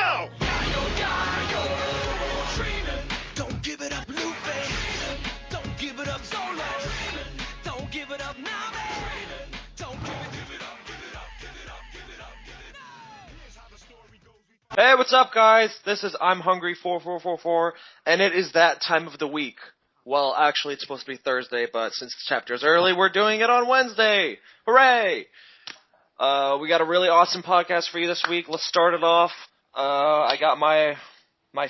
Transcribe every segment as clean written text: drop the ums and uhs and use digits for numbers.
now! Don't give it up, Lupe. Don't give it up, Solo. Don't give it up now, man. Don't give it up, give it up, give it up, give it up, give it up. Here's how the story goes. Hey, what's up, guys? This is I'm Hungry 4444, and it is that time of the week. Well, actually, it's supposed to be Thursday, but since the chapter is early, we're doing it on Wednesday. Hooray! We got a really awesome podcast for you this week. Let's start it off. I got my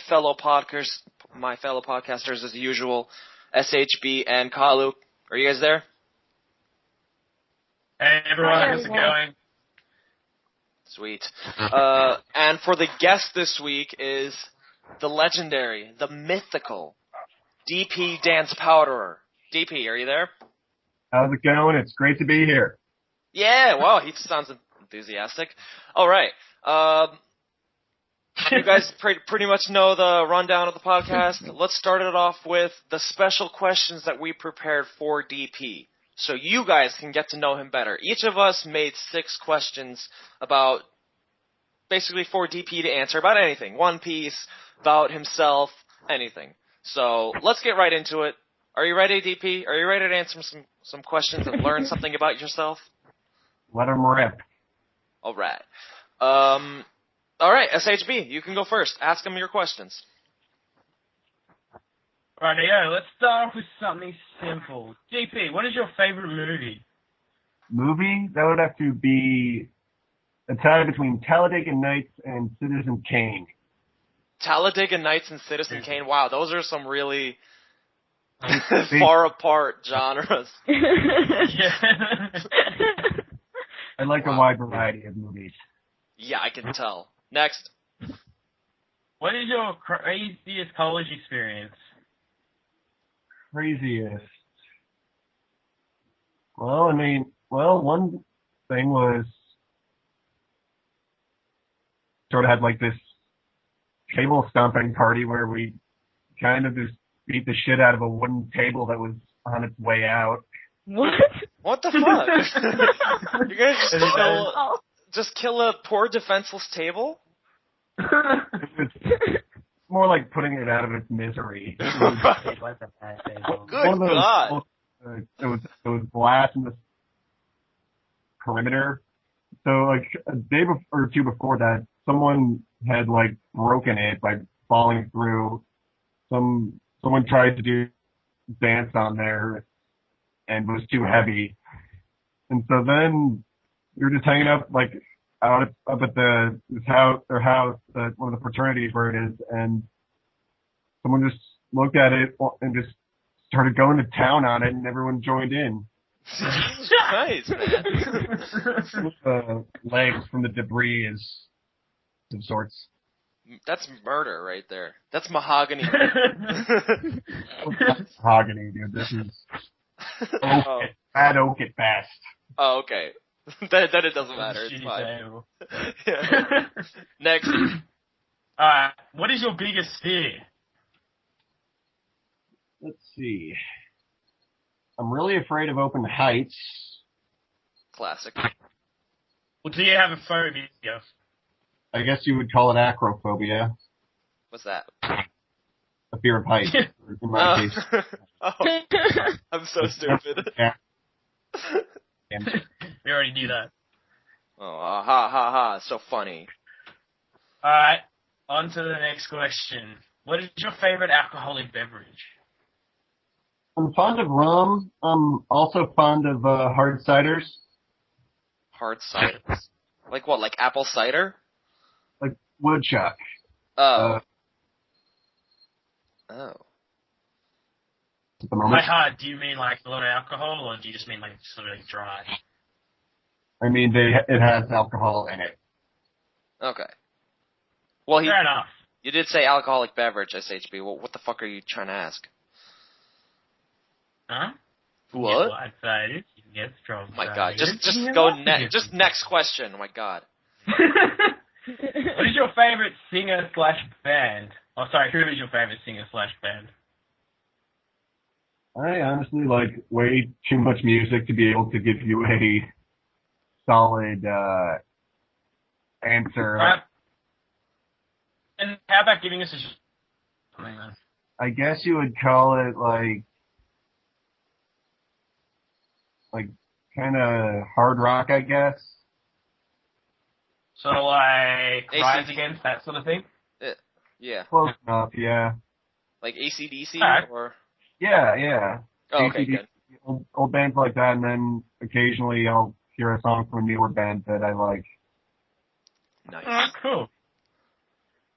fellow podcasters as usual, SHB and Kalu. Are you guys there? Hey everyone, how's it going? Sweet. And for the guest this week is the legendary, the mythical DP Dance Powderer. DP, are you there? How's it going? It's great to be here. Yeah, wow, he sounds enthusiastic. All right. You guys pretty much know the rundown of the podcast. Let's start it off with the special questions that we prepared for DP, so you guys can get to know him better. Each of us made 6 questions about, basically for DP to answer about anything. One Piece, about himself, anything. So let's get right into it. Are you ready, DP? Are you ready to answer some questions and learn something about yourself? Let him rip. All right. All right, SHB, you can go first. Ask him your questions. Rightio, let's start off with something simple. DP, what is your favorite movie? Movie? That would have to be a tie between Talladega Nights and Citizen Kane. Talladega Nights and Citizen Kane. Wow, those are some really far apart genres. Yeah. I like a wide variety of movies. Yeah, I can tell. Next. What is your craziest college experience? Craziest. Well, one thing was sort of had like this table stomping party where we kind of just beat the shit out of a wooden table that was on its way out. What? What the fuck? You're gonna just kill a poor defenseless table? It's more like putting it out of its misery. Good God. It was glass in the perimeter. So like a day or two before that, someone had like broken it by falling through. Someone tried to do dance on there and was too heavy. And so then we were just hanging up like up at their house, one of the fraternities where it is, and someone just looked at it and just started going to town on it, and everyone joined in. Nice, man. Legs from the debris of sorts. That's murder right there. That's mahogany. Mahogany, dude. This is bad oak at best. Oh, okay. Then it doesn't matter. It's fine. Yeah. Next. Alright, what is your biggest fear? Let's see. I'm really afraid of open heights. Classic. Well, do you have a phobia? I guess you would call it acrophobia. What's that? A fear of heights, in my case. Oh. I'm so stupid. Yeah. We already knew that. Oh, ha ha ha, so funny. Alright, on to the next question. What is your favorite alcoholic beverage? I'm fond of rum. I'm also fond of hard ciders. Hard ciders. Like what, like apple cider? Like woodchuck. Oh. At the moment. By hard, do you mean like a lot of alcohol, or do you just mean like sort of like dry? I mean, it has alcohol in it. Okay. Well, Fair enough. You did say alcoholic beverage, SHB. Well, what the fuck are you trying to ask? Huh? What? I'd say you can get strong. Oh my God. Just go next. Just next question. Oh my God. What is your favorite singer/band? Oh, sorry, who is your favorite singer/band? I honestly like way too much music to be able to give you a solid answer. And how about giving us a something then? I guess you would call it like kind of hard rock, I guess. Sort of like Rise AC/DC. Against, that sort of thing? Yeah. Close enough, yeah. Like AC/DC Alright. or? Yeah. Oh, okay, AC/DC, good. old bands like that, and then occasionally I'll hear a song from a newer band that I like. Nice. Oh, cool.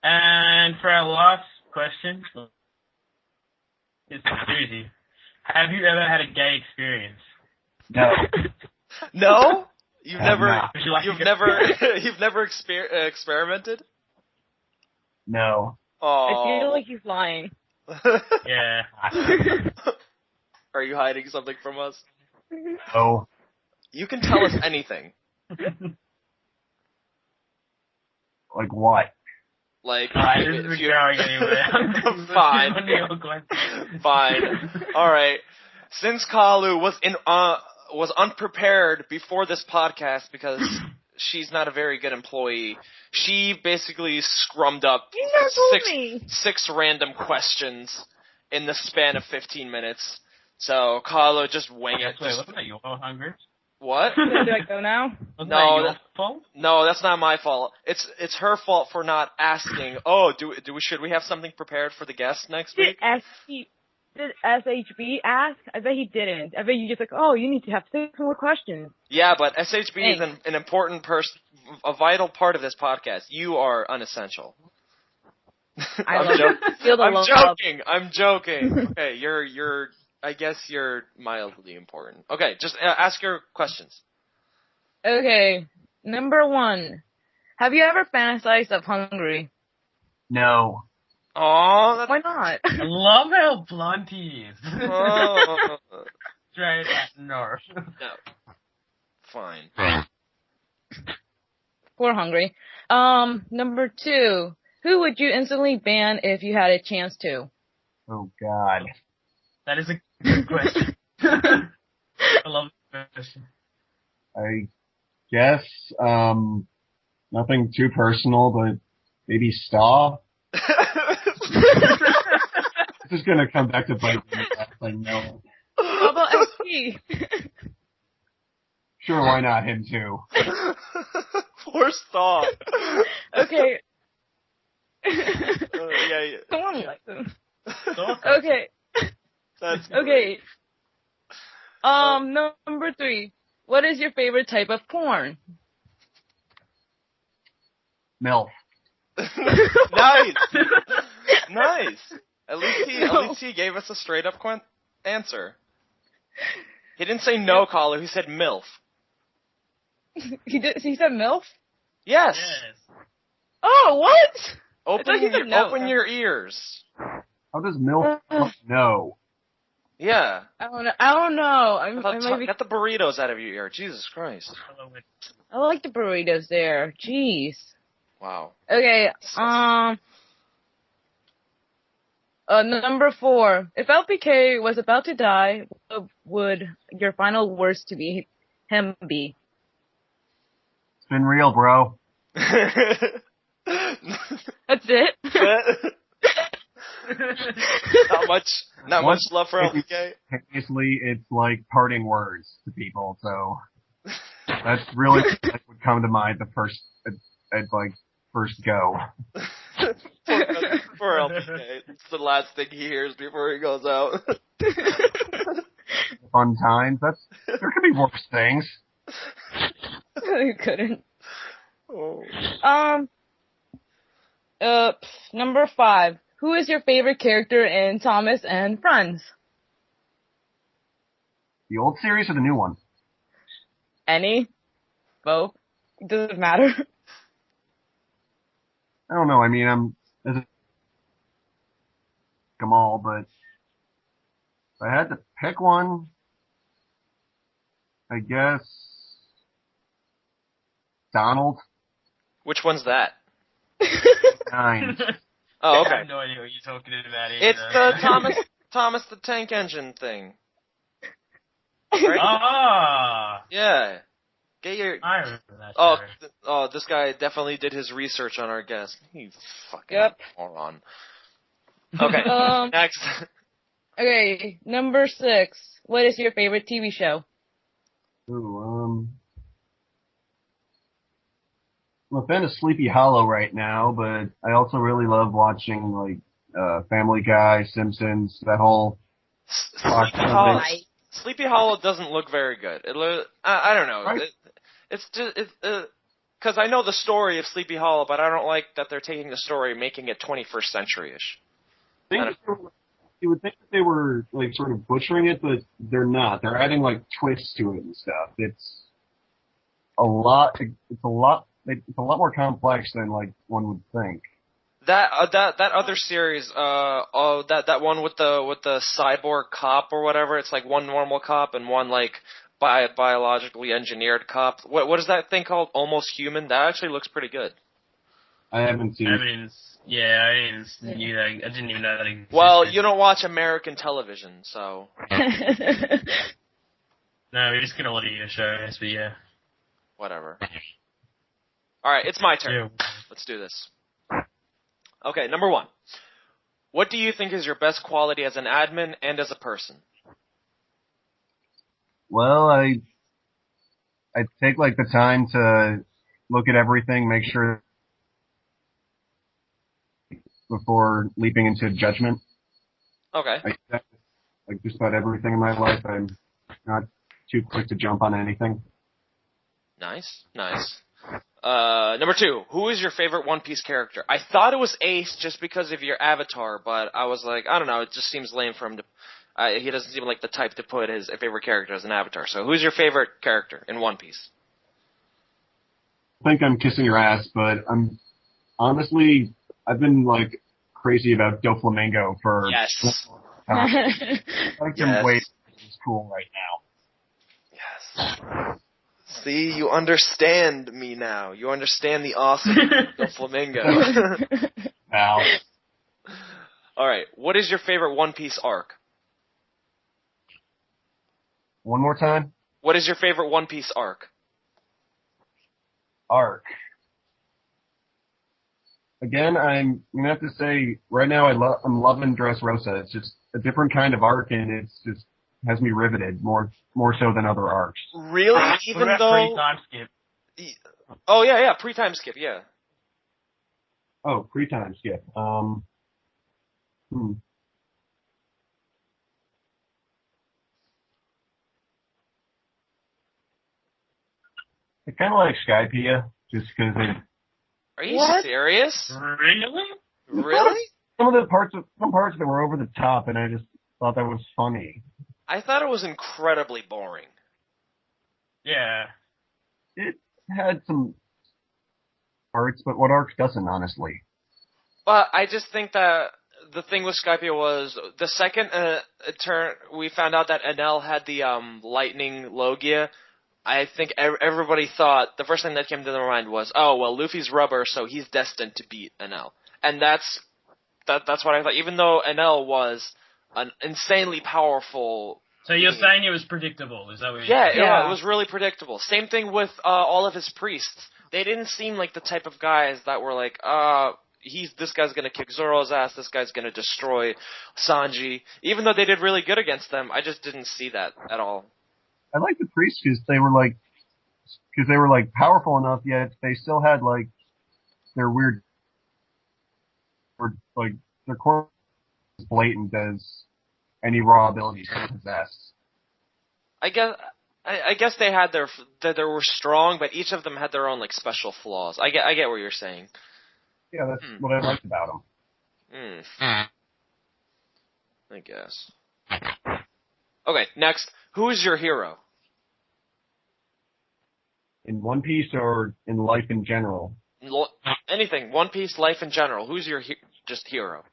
And for our last question, it's Susie. Have you ever had a gay experience? No. No? You've Have never, not. Would you like you've to go? never, you've never experimented? No. I Oh. feel like he's lying. Yeah. Are you hiding something from us? No. You can tell us anything. Like what? Like, Alright, this if isn't you- going anywhere. Fine. This is your question. Fine. Alright. Since Kalu was unprepared before this podcast because she's not a very good employee, she basically scrummed up You never told me. six random questions in the span of 15 minutes. So Kalu just wing it. Wait, wasn't that your hungry? What? Do I go now? Wasn't No, that your that- fault? No, that's not my fault. It's her fault for not asking. Oh, should we have something prepared for the guest next week? Did SHB ask? I bet he didn't. I bet you just like, oh, you need to have 6 more questions. Yeah, but SHB is Thanks. an important person, a vital part of this podcast. You are unessential. Feel the I'm love. joking. I'm joking. Okay, you're. I guess you're mildly important. Okay, just ask your questions. Okay, number 1. Have you ever fantasized of Hungary? No. Oh, that's Why not? I love how blunt he is. oh, Straight at no. no. Fine. Poor Hungary. Number 2. Who would you instantly ban if you had a chance to? Oh God. That is a good question. I love the question. I guess nothing too personal, but maybe Staw. This is gonna come back to bite me. I know. How about SP? Sure, why not him too? Poor Star. Okay. Yeah. Someone like them. So, Okay. That's Okay. Number 3. What is your favorite type of porn? MILF. Nice. Nice. At least he gave us a straight up answer. He didn't say no, caller. He said MILF. He said MILF? Yes. yes. Oh, what? I thought he said no. Open your ears. How does MILF know? Yeah. I don't know. I might be, Get the burritos out of your ear. Jesus Christ. I like the burritos there. Jeez. Wow. Okay. Number 4. If LPK was about to die, what would your final words to be him be? It's been real, bro. That's it. not much love for Once- LPK. Obviously, it's like parting words to people, so that's really what would come to mind the first, at like first go. Poor LPK. It's the last thing he hears before he goes out. Fun times. There could be worse things. You couldn't. Oh. Number 5. Who is your favorite character in Thomas and Friends? The old series or the new one? Any? Both? It doesn't matter. I don't know. I mean, them all, but if I had to pick one, I guess Donald. Which one's that? 9. Oh, I okay. have no idea what you're talking about either. It's the Thomas the Tank Engine thing. Right? Ah! Yeah. Get your. I remember that Oh, show. this guy definitely did his research on our guest. You fucking Yep. moron. Okay, next. Okay, number 6. What is your favorite TV show? Ooh, I'm a fan of Sleepy Hollow right now, but I also really love watching like Family Guy, Simpsons, that whole Sleepy Hollow. Sleepy Hollow doesn't look very good. I don't know. Right. It's just because I know the story of Sleepy Hollow, but I don't like that they're taking the story and making it 21st century-ish. You would think that they were like sort of butchering it, but they're not. They're adding like twists to it and stuff. It's a lot. It's a lot more complex than like one would think. That other series, that one with the cyborg cop or whatever. It's like one normal cop and one like biologically engineered cop. What is that thing called? Almost Human. That actually looks pretty good. I haven't seen. I didn't knew that. I didn't even know that existed. Well, you don't watch American television, so. No, we're just gonna let you show us, but yeah. Whatever. All right, it's my turn. Yeah. Let's do this. Okay, number 1. What do you think is your best quality as an admin and as a person? Well, I take like the time to look at everything, make sure before leaping into judgment. Okay. Like just about everything in my life, I'm not too quick to jump on anything. Nice. Number 2, who is your favorite One Piece character? I thought it was Ace just because of your avatar, but I was like, I don't know, it just seems lame for him to. He doesn't seem like the type to put his favorite character as an avatar. So, who's your favorite character in One Piece? I think I'm kissing your ass, but I've been like crazy about Doflamingo for. Yes. I like him way. He's cool right now. Yes. See, you understand me now. You understand the awesome of Flamingo. Now, All right. What is your favorite One Piece arc? one more time. What is your favorite One Piece arc? Arc. Again, I'm gonna have to say right now I'm loving Dressrosa. It's just a different kind of arc, and it's just has me riveted more so than other arcs. Really? Even What about though? pre-time skip? Oh yeah, pre-time skip, yeah. Oh, pre-time skip. I kind of like Skypea just because Are you What? serious? Really? Really? some parts that were over the top, and I just thought that was funny. I thought it was incredibly boring. Yeah. It had some arcs, but what arcs doesn't, honestly? But I just think that the thing with Skypea was the second we found out that Enel had the lightning Logia. I think everybody thought the first thing that came to their mind was, oh well, Luffy's rubber, so he's destined to beat Enel, and that's what I thought. Even though Enel was an insanely powerful. So you're saying it was predictable? Is that what you're saying? Yeah, it was really predictable. Same thing with all of his priests. They didn't seem like the type of guys that were like, this guy's gonna kick Zoro's ass, this guy's gonna destroy Sanji. Even though they did really good against them, I just didn't see that at all. I like the priests because they were like powerful enough, yet they still had like their weird, or like their core as blatant as any raw abilities they possess. I guess they had they were strong, but each of them had their own like special flaws. I get what you're saying. Yeah, that's what I liked about them. I guess. Okay, next. Who is your hero? In One Piece or in life in general? Anything. One Piece, life in general. Who's your just hero?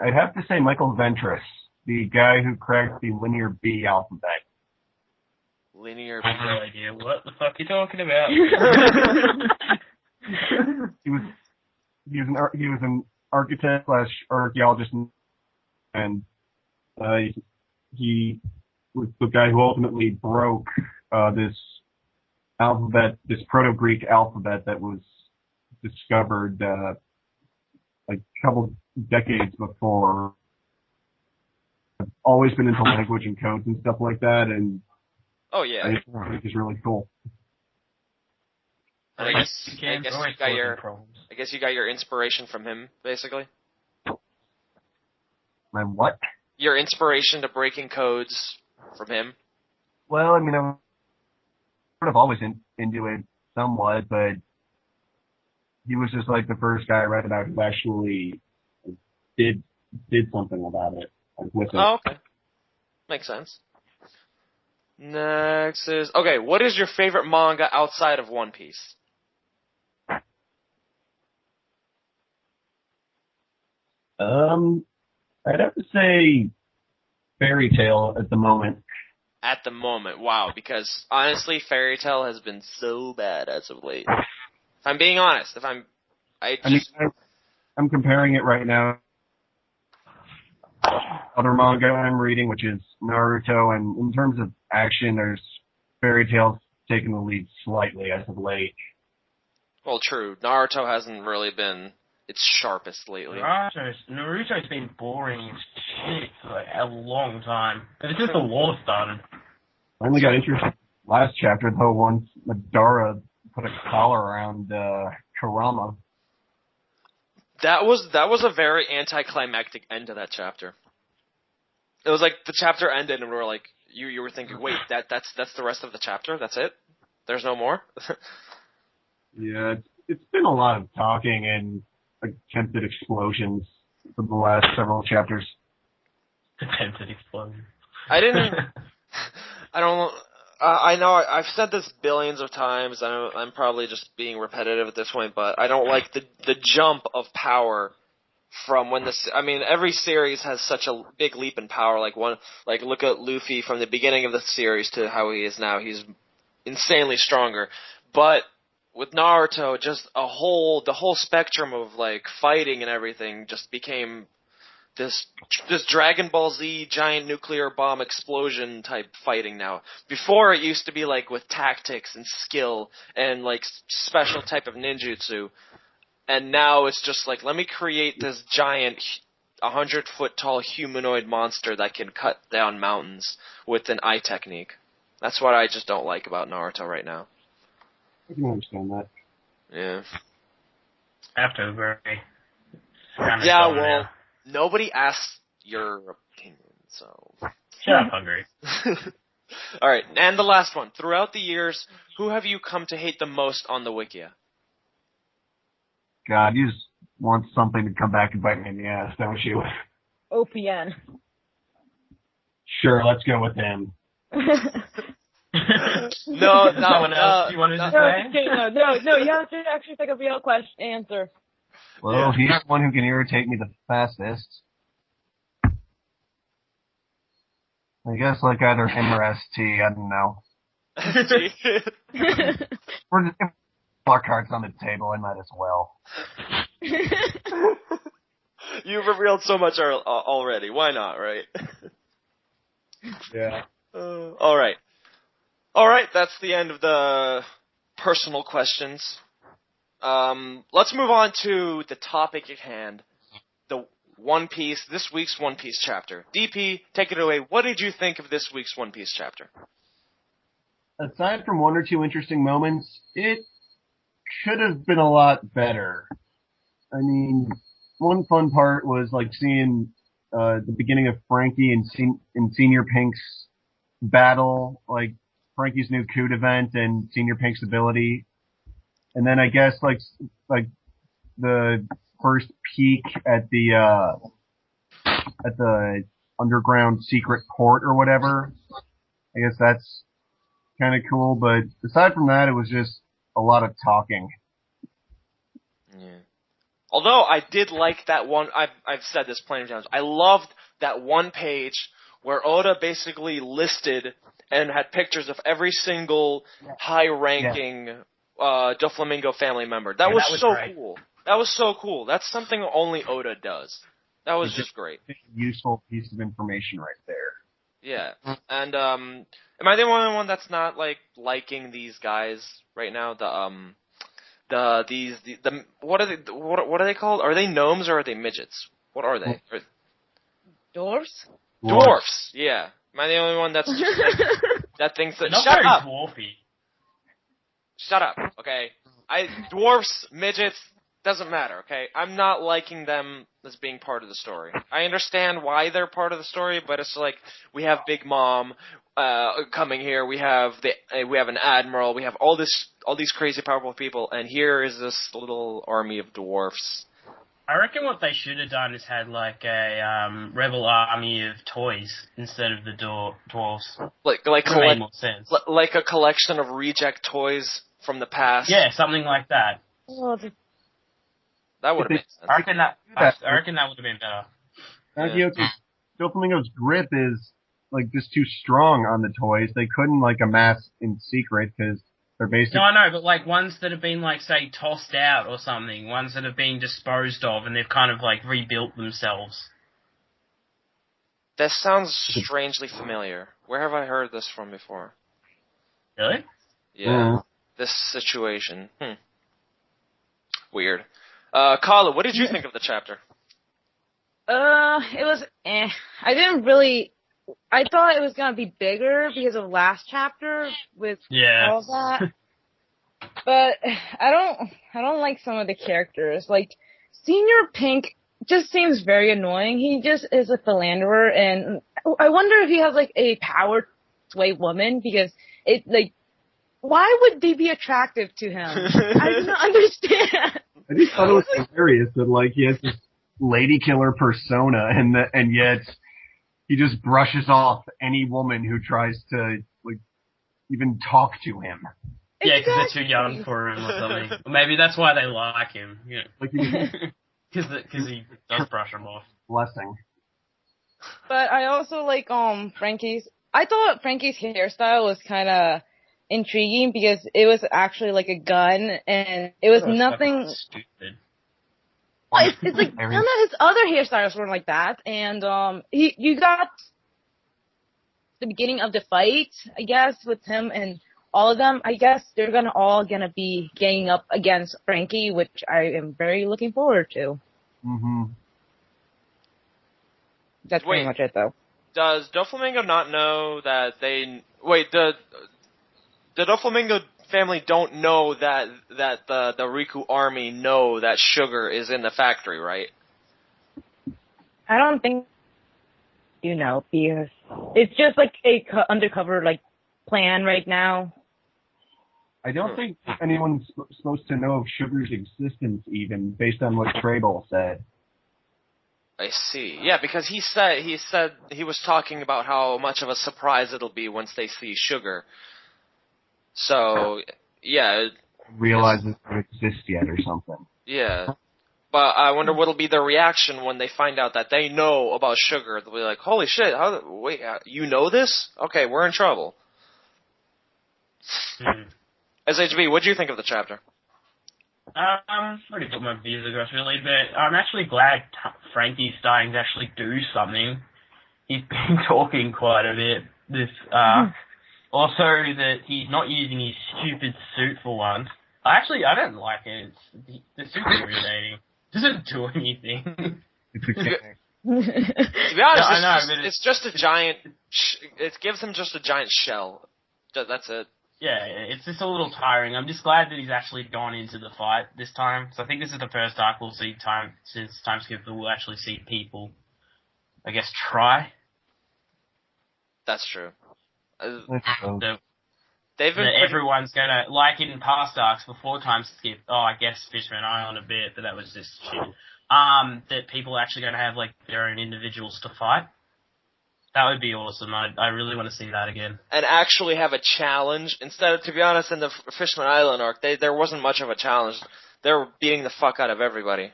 I'd have to say Michael Ventress, the guy who cracked the linear B alphabet. Linear. I have no idea what the fuck you're talking about. He was an architect / archaeologist. and he was the guy who ultimately broke this alphabet, this Proto-Greek alphabet that was discovered like a couple decades before. I've always been into language and codes and stuff like that, and Oh yeah. I think it's really cool. And I guess you got your inspiration from him, basically. And what? Your inspiration to breaking codes from him. Well, I mean, I'm sort of always into it somewhat, but he was just like the first guy I read about who actually did something about it, like, with it. Oh, okay. Makes sense. Next is... Okay, what is your favorite manga outside of One Piece? I'd have to say Fairy Tail at the moment. At the moment, wow, because honestly, Fairy Tail has been so bad as of late. If I'm being honest, I'm comparing it right now. Other manga I'm reading, which is Naruto, and in terms of action, there's Fairy Tail's taking the lead slightly as of late. Well, true. Naruto hasn't really been its sharpest lately. Naruto's been boring as shit for like a long time. Ever since the war started. I only got interested last chapter, though, once Madara put a collar around Kurama. That was a very anticlimactic end to that chapter. It was like the chapter ended and we were like, you were thinking, wait, that's the rest of the chapter? That's it? There's no more? Yeah, it's been a lot of talking and attempted explosions for the last several chapters. Attempted explosion. I know I've said this billions of times. I'm probably just being repetitive at this point, but I don't like the jump of power from when every series has such a big leap in power. Like look at Luffy from the beginning of the series to how he is now. He's insanely stronger. But with Naruto, just the whole spectrum of like fighting and everything just became this Dragon Ball Z giant nuclear bomb explosion type fighting now. Before it used to be like with tactics and skill and like special type of ninjutsu. And now it's just like, let me create this giant 100-foot tall humanoid monster that can cut down mountains with an eye technique. That's what I just don't like about Naruto right now. I can understand that. Yeah. After very... Yeah, well, nobody asked your opinion, so... Shut up, Hungry. Alright, and the last one. Throughout the years, who have you come to hate the most on the Wikia? God, you just want something to come back and bite me in the ass, don't you? OPN. Sure, let's go with him. No, Someone else you wanted to say? No, you have to actually think of a real answer. Well, he's the one who can irritate me the fastest. I guess like either him or ST, I don't know. We're just our cards on the table, I might as well. You've revealed so much already. Why not, right? Yeah. Alright. Alright, that's the end of the personal questions. Let's move on to the topic at hand. This week's One Piece chapter. DP, take it away. What did you think of this week's One Piece chapter? Aside from one or two interesting moments, it should have been a lot better. I mean, one fun part was like seeing the beginning of Frankie and Senior Pink's battle, like Frankie's new Coot event and Senior Pink's ability. And then I guess like the first peek at the underground secret port or whatever. I guess that's kind of cool, but aside from that, it was just a lot of talking. Yeah. Although I did like that one, I've said this plenty of times, I loved that one page where Oda basically listed and had pictures of every single high-ranking Doflamingo family member. That was so great. cool. That was so cool. That's something only Oda does. That was It's just great. a useful piece of information right there. Yeah. And am I the only one that's not liking these guys right now? What are they called? Are they gnomes or are they midgets? What are they? Dwarfs? Dwarfs. Yeah. Am I the only one that's just that thinks that? They're not Shut very up. dwarfy. Shut up. Okay. Dwarfs, midgets, doesn't matter. Okay. I'm not liking them as being part of the story. I understand why they're part of the story, but it's like we have Big Mom coming here. We have an admiral. We have all these crazy powerful people, and here is this little army of dwarfs. I reckon what they should have done is had like a rebel army of toys instead of the dwarves. Like made more sense. Like a collection of reject toys from the past. Yeah, something like that. Oh, That would have made sense. I reckon that would have been better. Yeah. Doflamingo's grip is just too strong on the toys. They couldn't amass in secret because they're basically. No, I know, but ones that have been say tossed out or something, ones that have been disposed of, and they've kind of rebuilt themselves. That sounds strangely familiar. Where have I heard this from before? Really? Yeah. This situation. Weird. Kala, what did you think of the chapter? It was I thought it was gonna be bigger because of last chapter with all that. But I don't like some of the characters. Senior Pink just seems very annoying. He just is a philanderer, and I wonder if he has a power to sway woman because why would they be attractive to him? I don't understand. I just thought it was hilarious that he has this lady killer persona, and yet he just brushes off any woman who tries to even talk to him. Yeah, because they're too young for him or something. Or maybe that's why they like him. Yeah. Because he does brush them off. Blessing. But I also like Frankie's. I thought Frankie's hairstyle was kind of intriguing because it was actually a gun, and it was nothing. Stupid. Well, it's none of his other hairstyles were like that, and you got the beginning of the fight, I guess, with him and all of them. I guess they're all gonna be ganging up against Frankie, which I am very looking forward to. Mm-hmm. That's pretty much it, though. Does Doflamingo not know that they... Wait, the Doflamingo family don't know that the Riku army know that sugar is in the factory, right? I don't think because it's just a undercover plan right now. I don't think anyone's supposed to know of Sugar's existence, even based on what Treble said. I see. Yeah, because he said he was talking about how much of a surprise it'll be once they see Sugar. So, yeah. Realizes it exists yet or something. Yeah. But I wonder what'll be their reaction when they find out that they know about Sugar. They'll be like, holy shit, wait, you know this? Okay, we're in trouble. SHB, what'd you think of the chapter? Already put my views across really, but I'm actually glad Frankie's starting to actually do something. He's been talking quite a bit this arc. Also, that he's not using his stupid suit for once. I don't like it. The suit's irritating. It doesn't do anything. It's okay. To be honest, it's just a giant... it gives him just a giant shell. That's it. Yeah, it's just a little tiring. I'm just glad that he's actually gone into the fight this time. So I think this is the first arc we'll see since time skip that we'll actually see people, I guess, try. That's true. Everyone's gonna, like in past arcs before time skip, I guess Fishman I on a bit, but that was just shit. That people are actually gonna have their own individuals to fight. That would be awesome. I really want to see that again. And actually have a challenge. Instead of, to be honest, in the Fishman Island arc, there wasn't much of a challenge. They were beating the fuck out of everybody.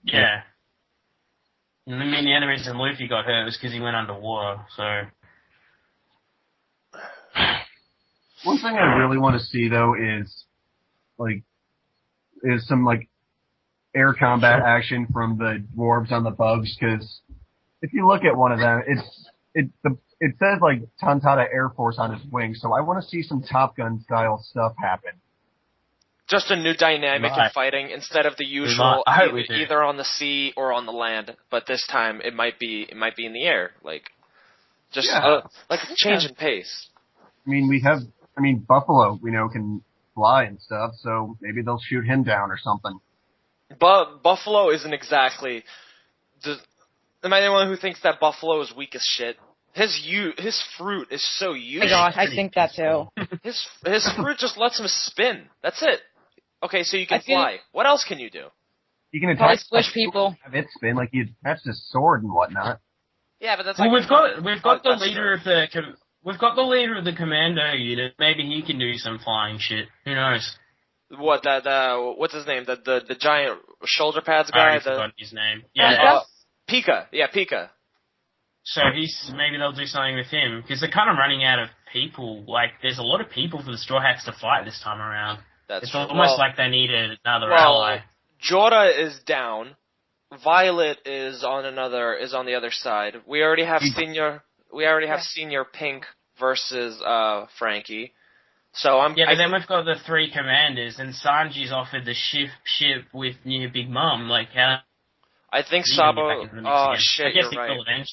Yeah. I mean, the only reason Luffy got hurt was because he went underwater, so... One thing I really want to see, though, is some air combat action from the dwarves on the bugs, because if you look at one of them, it says like Tantata Air Force on his wing, so I want to see some Top Gun style stuff happen. Just a new dynamic in fighting instead of the usual either on the sea or on the land, but this time it might be in the air, like just like a change in pace. I mean Buffalo, we know, can fly and stuff, so maybe they'll shoot him down or something. But Buffalo isn't exactly. Am I the one who thinks that Buffalo is weak as shit? His fruit is so useful. Oh my gosh, I think that too. His fruit just lets him spin. That's it. Okay, so you can fly. What else can you do? You can attack squish people. Have it spin like you attach his sword and whatnot. Yeah, but that's well, we've got the leader of the commando unit. Maybe he can do some flying shit. Who knows? What what's his name? The giant shoulder pads guy. I forgot his name. Yeah, Pika. Yeah, Pika. So maybe they'll do something with him because they're kind of running out of people. Like, there's a lot of people for the Straw Hats to fight this time around. It's almost like they need another ally. Jorah is down. Violet is on the other side. We already have Senior Pink versus Frankie. So but then we've got the three commanders, and Sanji's offered the ship with near Big Mom. Like, how? I think Sabo. Oh shit, I guess you're right.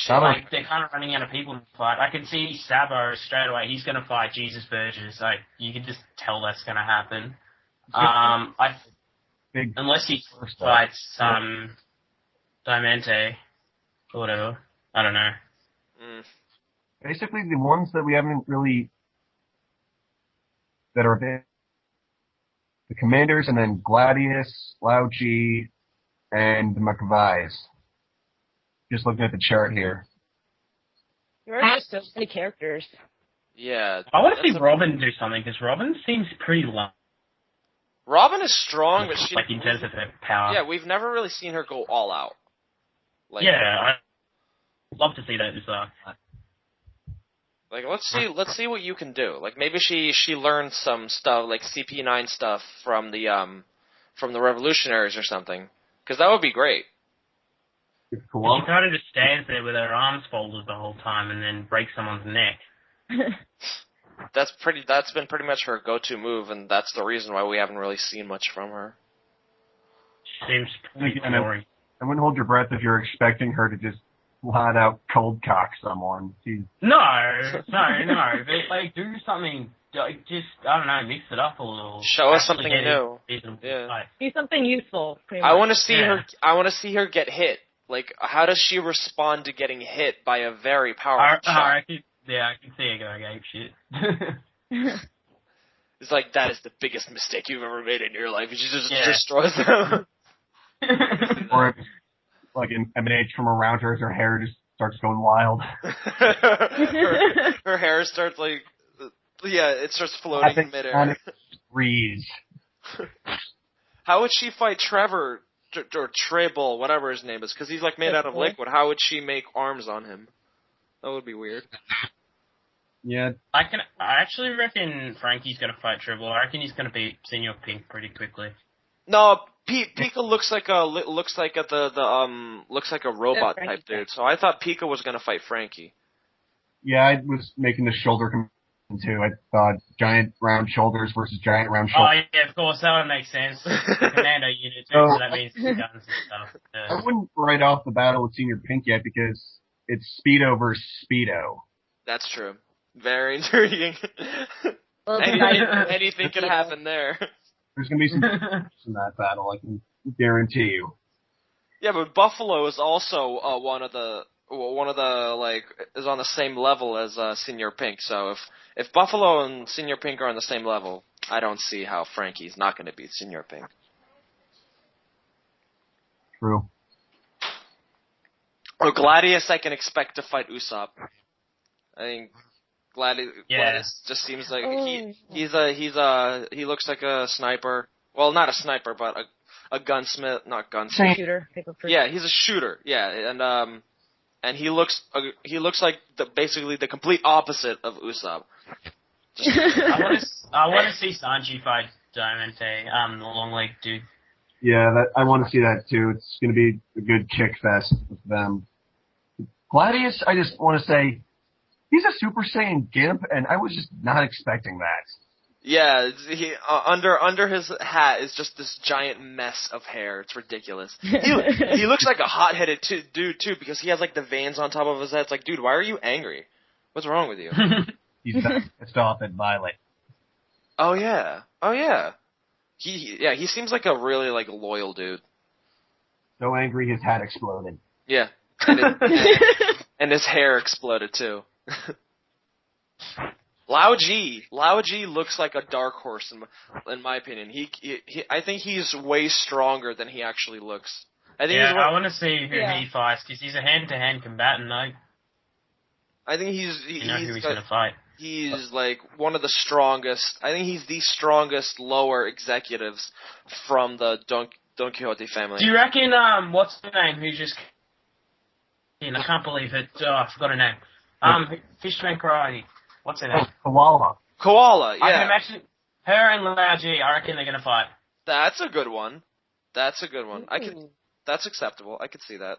Like, they're kind of running out of people to fight. I can see Sabo straight away. He's going to fight Jesus Burgess. Like, you can just tell that's going to happen. Unless he fights Diamante or whatever. I don't know. Basically, the ones that we haven't really that are the commanders, and then Gladius, Lao Chi, and the McVies. Just looking at the chart here. There are just so many characters. Yeah. I want to see Robin do something, because Robin seems pretty low. Robin is strong, but like, in terms of her power. Yeah, we've never really seen her go all out. Like, yeah, I'd love to see that. Like, let's see what you can do. Like, maybe she learned some stuff, like CP9 stuff from the Revolutionaries or something. Because that would be great. Cool. She kind of just stands there with her arms folded the whole time and then breaks someone's neck. That's been pretty much her go-to move, and that's the reason why we haven't really seen much from her. Seems pretty boring. I wouldn't hold your breath if you're expecting her to just flat out cold cock someone. No. But, like, do something. Just, I don't know, mix it up a little. Show us something new. Yeah. Do something useful. I want to see her. I want to see her get hit. Like, how does she respond to getting hit by a very powerful shot? I can see her going ape shit. It's like, that is the biggest mistake you've ever made in your life. She just destroys them. Or like emanates from around her as her hair just starts going wild. her hair starts like, it starts floating in midair. Breeze. How would she fight Trevor or Treble, whatever his name is? Because he's like made out of liquid. How would she make arms on him? That would be weird. Yeah. I actually reckon Frankie's gonna fight Treble. I reckon he's gonna beat Senior Pink pretty quickly. No, Pika looks like a robot type dude. So I thought Pika was gonna fight Frankie. Yeah, I was making the shoulder comparison too. I thought giant round shoulders versus giant round shoulders. Oh yeah, of course, that would make sense. Commando unit too, so that means guns and stuff. I wouldn't write off the battle with Senior Pink yet because it's Speedo versus Speedo. That's true. Very intriguing. Anything could happen there. There's gonna be some in that battle, I can guarantee you. Yeah, but Buffalo is also one of the like is on the same level as Senior Pink. So if Buffalo and Senior Pink are on the same level, I don't see how Frankie's not going to beat Senior Pink. True. Or Gladius, I can expect to fight Usopp. I think Gladius just seems like he looks like a sniper. Well, not a sniper, but a gunsmith, not gunsmith. Shooter. Yeah, he's a shooter. Yeah, and he looks like basically the complete opposite of Usopp. I want to see Sanji fight Diamante, the long leg dude. Yeah, I want to see that too. It's going to be a good kick fest with them. Gladius, I just want to say, he's a Super Saiyan Gimp, and I was just not expecting that. Yeah, he under his hat is just this giant mess of hair. It's ridiculous. He looks like a hot-headed dude too, because he has like the veins on top of his head. It's like, dude, why are you angry? What's wrong with you? He's pissed off at Violet. Oh yeah. He seems like a really like loyal dude. So angry his hat exploded. Yeah, and his hair exploded too. Lao Ji looks like a dark horse in my opinion. I think he's way stronger than he actually looks. I want to see who he fights because he's a hand-to-hand combatant. I think who he's going to fight. He's like one of the strongest. I think he's the strongest lower executives from the Don Quixote family. Do you reckon? What's the name? Who just? I can't believe it. Oh, I forgot her name. Fishman Karate. What's her name? Koala, yeah. I can imagine her and Lao Ji. I reckon they're gonna fight. That's a good one. That's acceptable. I could see that.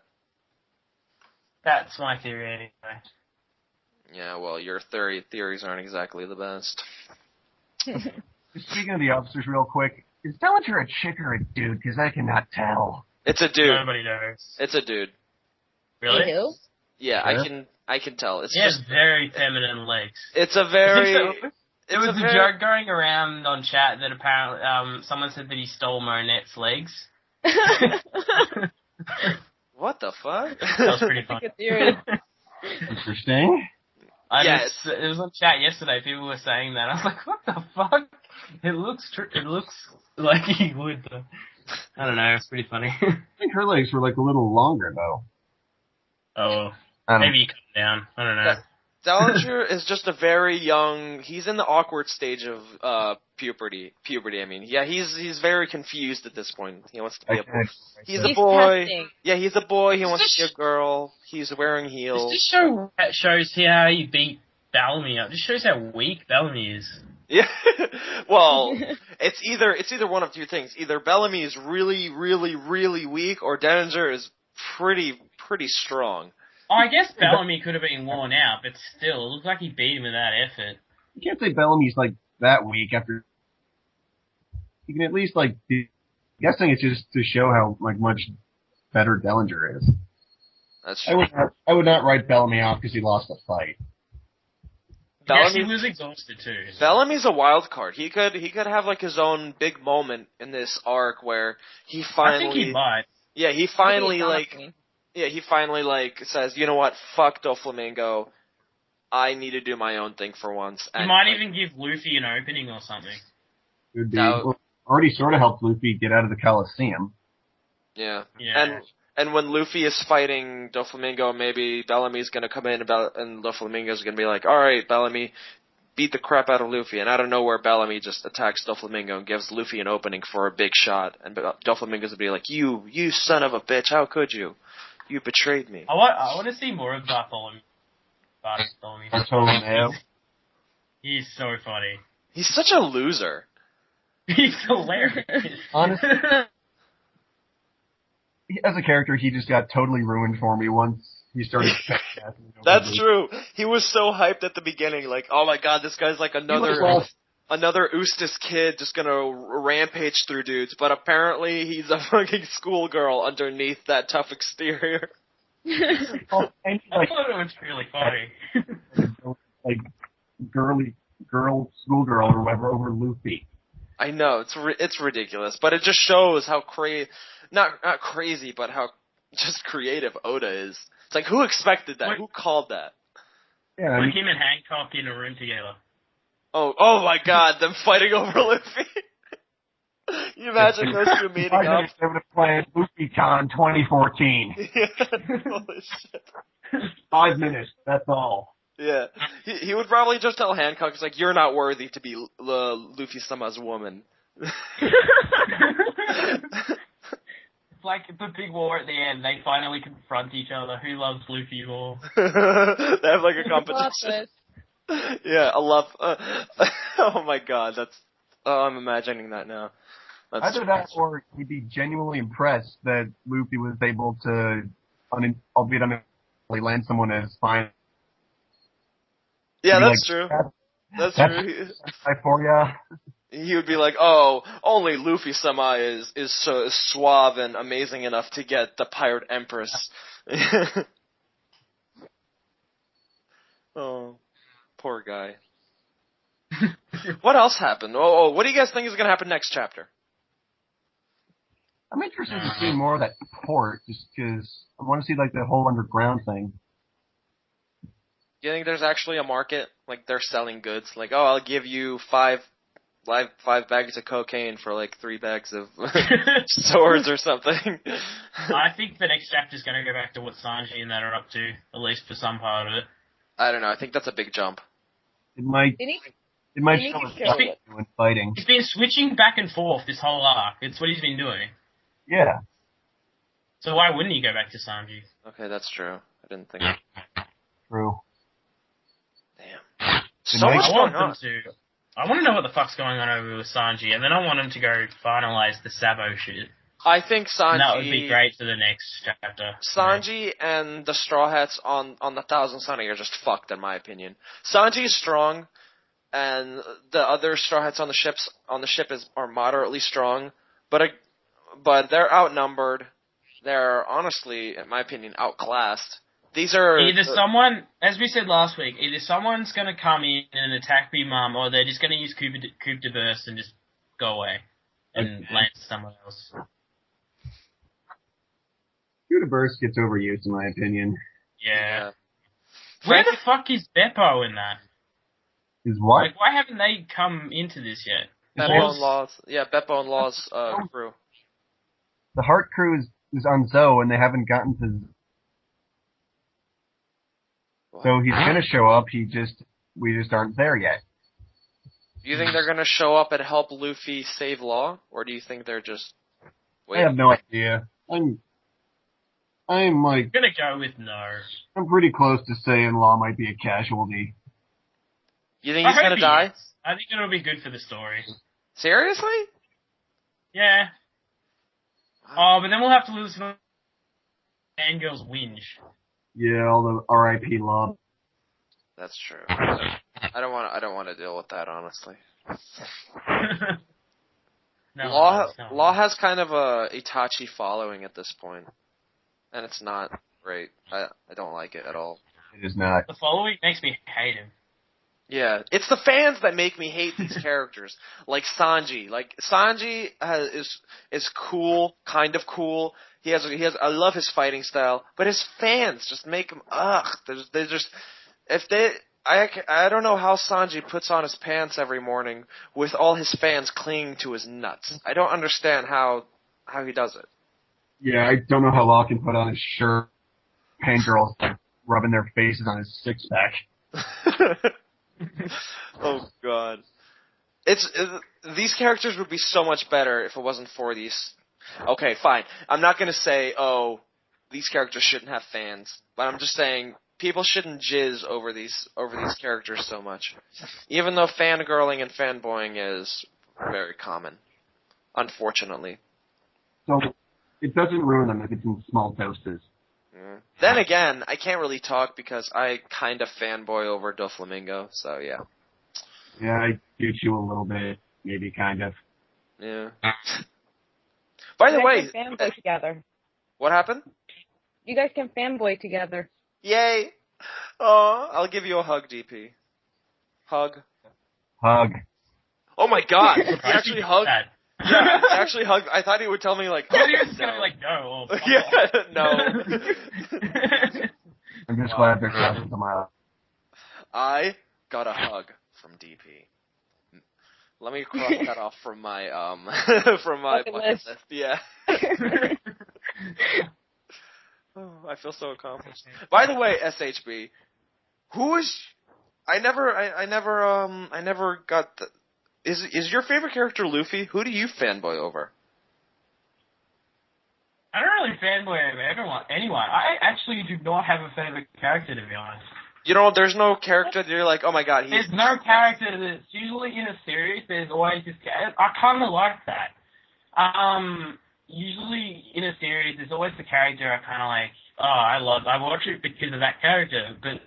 That's my theory anyway. Yeah, well, your theories aren't exactly the best. Speaking of the officers real quick, is Dellinger a chick or a dude? Because I cannot tell. It's a dude. Nobody knows. It's a dude. Really? Yeah, Sure. I can tell. It's he has very feminine legs. It's a very... There was a joke going around on chat that apparently someone said that he stole Monette's legs. What the fuck? That was pretty funny. Good theory. Interesting. It was on chat yesterday. People were saying that. I was like, what the fuck? It looks like he would. I don't know. It's pretty funny. I think her legs were like a little longer though. Oh, maybe he cut them down. I don't know. Dellinger is just a very young. He's in the awkward stage of puberty. I mean, yeah, he's very confused at this point. He wants to be a boy. He's a boy. Testing. Yeah, he's a boy. He wants to be a girl. He's wearing heels. This show shows how he beat Bellamy up. This shows how weak Bellamy is. Yeah. Well, it's either one of two things. Either Bellamy is really, really, really weak, or Dellinger is pretty strong. Oh, I guess Bellamy could have been worn out, but still, it looks like he beat him without effort. You can't say Bellamy's like that weak after. You can at least like. Guessing it's just to show how like much better Dellinger is. That's true. I would not write Bellamy off because he lost a fight. Yes, he was exhausted too. Bellamy's a wild card. He could have like his own big moment in this arc where he finally. I think he might. Yeah, he finally says, you know what, fuck Doflamingo. I need to do my own thing for once. He might even give Luffy an opening or something. Could be. Well, already sort of helped Luffy get out of the Coliseum. Yeah. And when Luffy is fighting Doflamingo, maybe Bellamy's gonna come in and Doflamingo's gonna be like, alright, Bellamy, beat the crap out of Luffy. And out of nowhere, Bellamy just attacks Doflamingo and gives Luffy an opening for a big shot. And Doflamingo's gonna be like, you son of a bitch, how could you? You betrayed me. I want to see more of Bartholomew. Bartolomeo. He's so funny. He's such a loser. He's hilarious. Honestly, as a character, he just got totally ruined for me once he started. That's true. He was so hyped at the beginning, like, oh my god, this guy's like another Eustace kid just gonna rampage through dudes, but apparently he's a fucking schoolgirl underneath that tough exterior. I thought it was really funny. Like, schoolgirl or whatever over Luffy. I know, it's ridiculous, but it just shows how not crazy, but how just creative Oda is. It's like, who expected that? Who called that? Yeah, Put him and Hancock in a room together. Oh my god, them fighting over Luffy. You imagine those two meeting up? They would have played LuffyCon 2014. Yeah, holy shit. 5 minutes, that's all. Yeah. He would probably just tell Hancock, it's like, you're not worthy to be Luffy-sama's woman. It's like the big war at the end. They finally confront each other. Who loves Luffy more? They have like a competition. Yeah, I love. Oh my god, I'm imagining that now. That's Either that or he'd be genuinely impressed that Luffy was able to, albeit unintentionally, land someone as fine. Yeah, that's like, true. That's true. For ya. He would be like, "Oh, only Luffy-sama is so suave and amazing enough to get the Pirate Empress." Oh, poor guy. What else happened? What do you guys think is going to happen next chapter? I'm interested in seeing more of that port, just because I want to see like the whole underground thing. Do you think there's actually a market? Like they're selling goods? Like, oh, I'll give you five bags of cocaine for like 3 bags of swords or something. I think the next chapter is going to go back to what Sanji and that are up to, at least for some part of it. I don't know. I think that's a big jump. It might show us doing fighting. He's been switching back and forth this whole arc. It's what he's been doing. Yeah. So why wouldn't he go back to Sanji? Okay, that's true. I didn't think. True. Damn. So much going on. I want to know what the fuck's going on over with Sanji, and then I want him to go finalize the Sabo shit. I think Sanji... And that would be great for the next chapter. Sanji and the Straw Hats on the Thousand Sunny are just fucked, in my opinion. Sanji is strong, and the other Straw Hats on the ship are moderately strong, but they're outnumbered. They're honestly, in my opinion, outclassed. These are either someone, as we said last week, either someone's going to come in and attack Big Mom, or they're just going to use Coup de Burst and just go away and land somewhere else. Coup de Burst gets overused, in my opinion. Yeah. Where the fuck is Beppo in that? Is what? Like, why haven't they come into this yet? Beppo and Law's crew. The Heart crew is on Zoe, and they haven't gotten to. So he's gonna show up. We just aren't there yet. Do you think they're gonna show up and help Luffy save Law, or do you think they're just waiting? I have no idea. I'm like gonna go with no. I'm pretty close to saying Law might be a casualty. You think he's gonna die? I think it'll be good for the story. Seriously? Yeah. Oh, but then we'll have to lose the fangirls whinge. Yeah, all the R.I.P. Law. That's true. I don't want to deal with that, honestly. No, Law has kind of a Itachi following at this point, and it's not great. I don't like it at all. It is not. The following makes me hate him. Yeah, it's the fans that make me hate these characters. Like Sanji. Like Sanji is cool, kind of cool. I love his fighting style, but his fans just make him I don't know how Sanji puts on his pants every morning with all his fans clinging to his nuts. I don't understand how he does it. Yeah, I don't know how Law can put on his shirt. Girls rubbing their faces on his six-pack. Oh God. These characters would be so much better if it wasn't for these. Okay, fine. I'm not gonna say, oh, these characters shouldn't have fans, but I'm just saying people shouldn't jizz over these characters so much. Even though fangirling and fanboying is very common, unfortunately. So it doesn't ruin them if it's in small doses. Then again, I can't really talk because I kind of fanboy over Doflamingo, so yeah. Yeah, I do you a little bit, maybe kind of. Yeah. By the way, fanboy together. What happened? You guys can fanboy together. Yay! Oh, I'll give you a hug, DP. Hug. Hug. Oh my God! He actually hugged. Yeah, he actually hugged. I thought he would tell me like. I thought he was gonna be like, no. Yeah, no. I'm just glad they're talking tomorrow. I got a hug from DP. Let me cross that off from my bucket list. Yeah. Oh, I feel so accomplished. By the way, SHB, I never got the. Is your favorite character Luffy? Who do you fanboy over? I don't really fanboy over anyone. I actually do not have a favorite character, to be honest. You know, there's no character that you're like, oh my God, he's... There's no character that's usually in a series. There's always this... I kind of like that. Usually in a series, there's always the character I kind of like. Oh, I watch it because of that character. But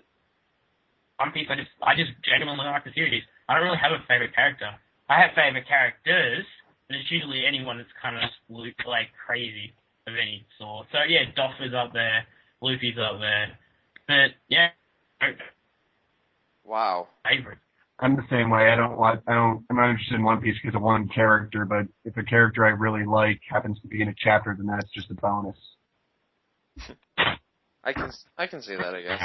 One Piece, I just genuinely like the series. I don't really have a favorite character. I have favorite characters, but it's usually anyone that's kind of like crazy of any sort. So yeah, Doffer's up there, Luffy's up there, but yeah. Wow. Favorite. I'm the same way. I'm not interested in One Piece because of one character, but if a character I really like happens to be in a chapter, then that's just a bonus. I can see that, I guess.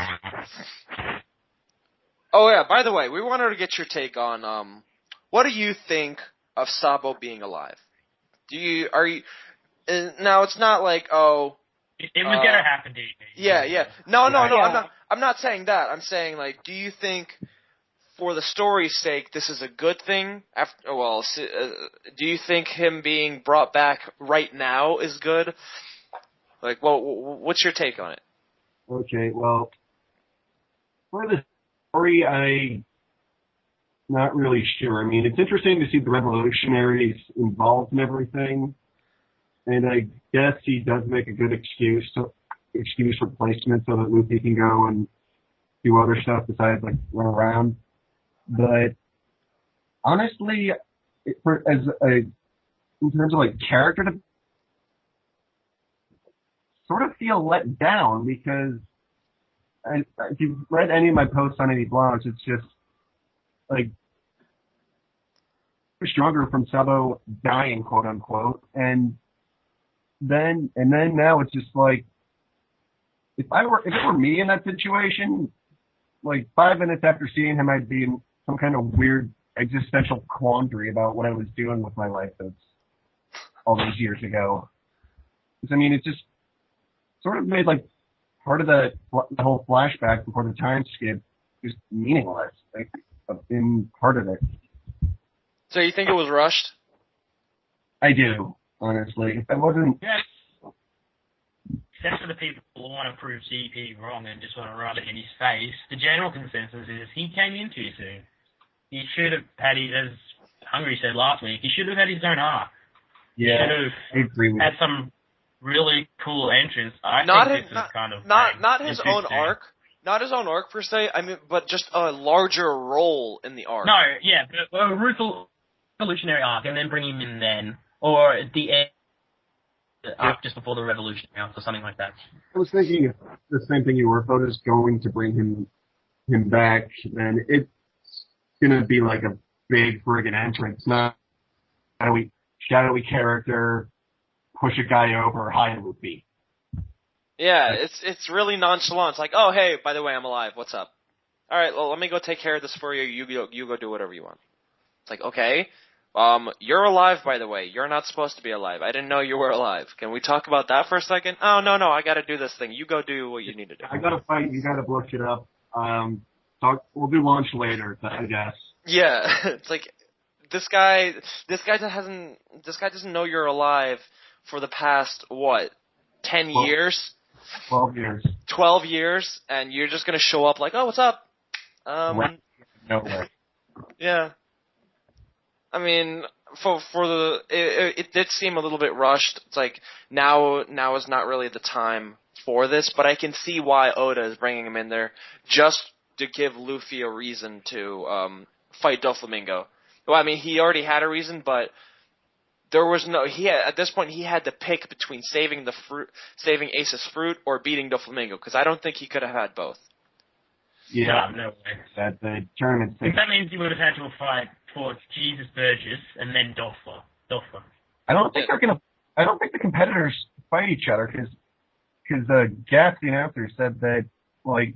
Oh yeah, by the way, we wanted to get your take on what do you think of Sabo being alive? Now it's not like it was gonna happen to you. Yeah. No, I'm not saying that. I'm saying like, do you think for the story's sake this is a good thing? Do you think him being brought back right now is good? Like, well, what's your take on it? Okay, well, for the story, I'm not really sure. I mean, it's interesting to see the revolutionaries involved in everything, and I guess he does make a good excuse replacement so that Luffy can go and do other stuff besides like run around. But honestly, in terms of like character, sort of feel let down because if you've read any of my posts on any blogs, it's just like stronger from Sabo dying, quote unquote, and then now it's just like if it were me in that situation, like 5 minutes after seeing him, I'd be in some kind of weird existential quandary about what I was doing with my life that's all those years ago. I mean, it just sort of made like part of the whole flashback before the time skip just meaningless, like in part of it. So you think it was rushed? I do, honestly. If I wasn't... Yes. Except for the people who want to prove CP wrong and just want to rub it in his face, the general consensus is he came in too soon. He should have had his, as Hungry said last week, he should have had his own arc. Yeah, he should have had some really cool entrance. Not his own arc. Not his own arc per se. I mean, but just a larger role in the arc. No, yeah, but a revolutionary arc, and then bring him in then, or at the end, arc just before the revolutionary arc, or something like that. I was thinking the same thing you were. If I was going to bring him back, then it's gonna be like a big friggin' entrance, not shadowy character. Push a guy over, hi Luffy. Yeah, it's really nonchalant. It's like, oh hey, by the way, I'm alive. What's up? All right, well let me go take care of this for you. You go do whatever you want. It's like, okay, you're alive, by the way. You're not supposed to be alive. I didn't know you were alive. Can we talk about that for a second? Oh no, I got to do this thing. You go do what you need to do. I gotta fight. You gotta blow shit up. We'll do lunch later, I guess. Yeah, it's like this guy doesn't know you're alive. For the past, 10 years? 12 years. 12 years, and you're just gonna show up like, oh, what's up? No way. Yeah. I mean, it did seem a little bit rushed. It's like, now is not really the time for this, but I can see why Oda is bringing him in there, just to give Luffy a reason to, fight Doflamingo. Well, I mean, he already had a reason, but there was at this point he had to pick between saving Ace's fruit or beating Doflamingo, because I don't think he could have had both. Yeah, no way. That the tournament. That means he would have had to fight for Jesus Burgess and then Doffer. I don't think the competitors fight each other because Gas, the announcer, said that like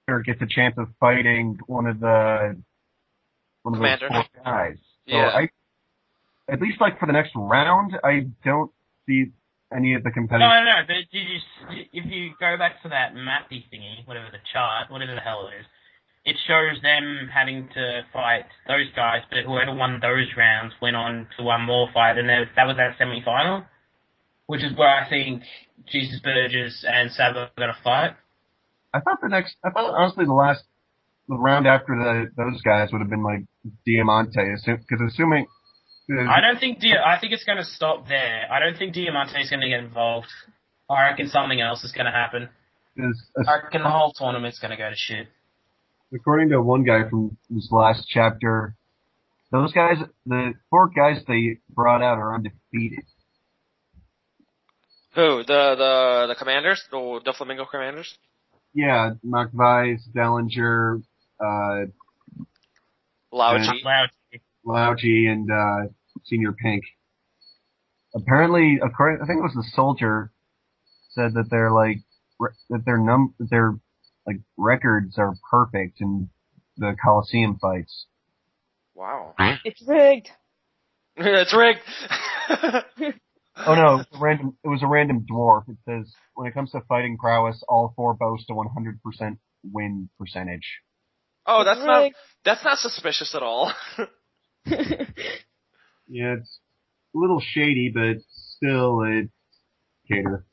or gets a chance of fighting one of those four guys. So yeah. At least, like, for the next round, I don't see any of the competitors. No, but if you go back to that mappy thingy, whatever the chart, whatever the hell it is, it shows them having to fight those guys, but whoever won those rounds went on to one more fight, and that was that semi-final, which is where I think Jesus Burgess and Sabo are going to fight. I thought honestly the round after those guys would have been, like, Diamante, because I don't think I think it's going to stop there. I don't think Diamante's going to get involved. I reckon something else is going to happen. I reckon the whole tournament's going to go to shit. According to one guy from this last chapter, those guys, the 4 guys they brought out are undefeated. Who? The commanders? The Flamingo commanders? Yeah, Mark Weiss, Dellinger, Lauji, and Senior Pink. Apparently, I think it was the soldier said that their records are perfect in the Coliseum fights. Wow. It's rigged. It's rigged. Oh no, it was a random dwarf. It says, when it comes to fighting prowess, all 4 boast a 100% win percentage. Oh, that's not suspicious at all. Yeah, it's a little shady, but still, it's cater.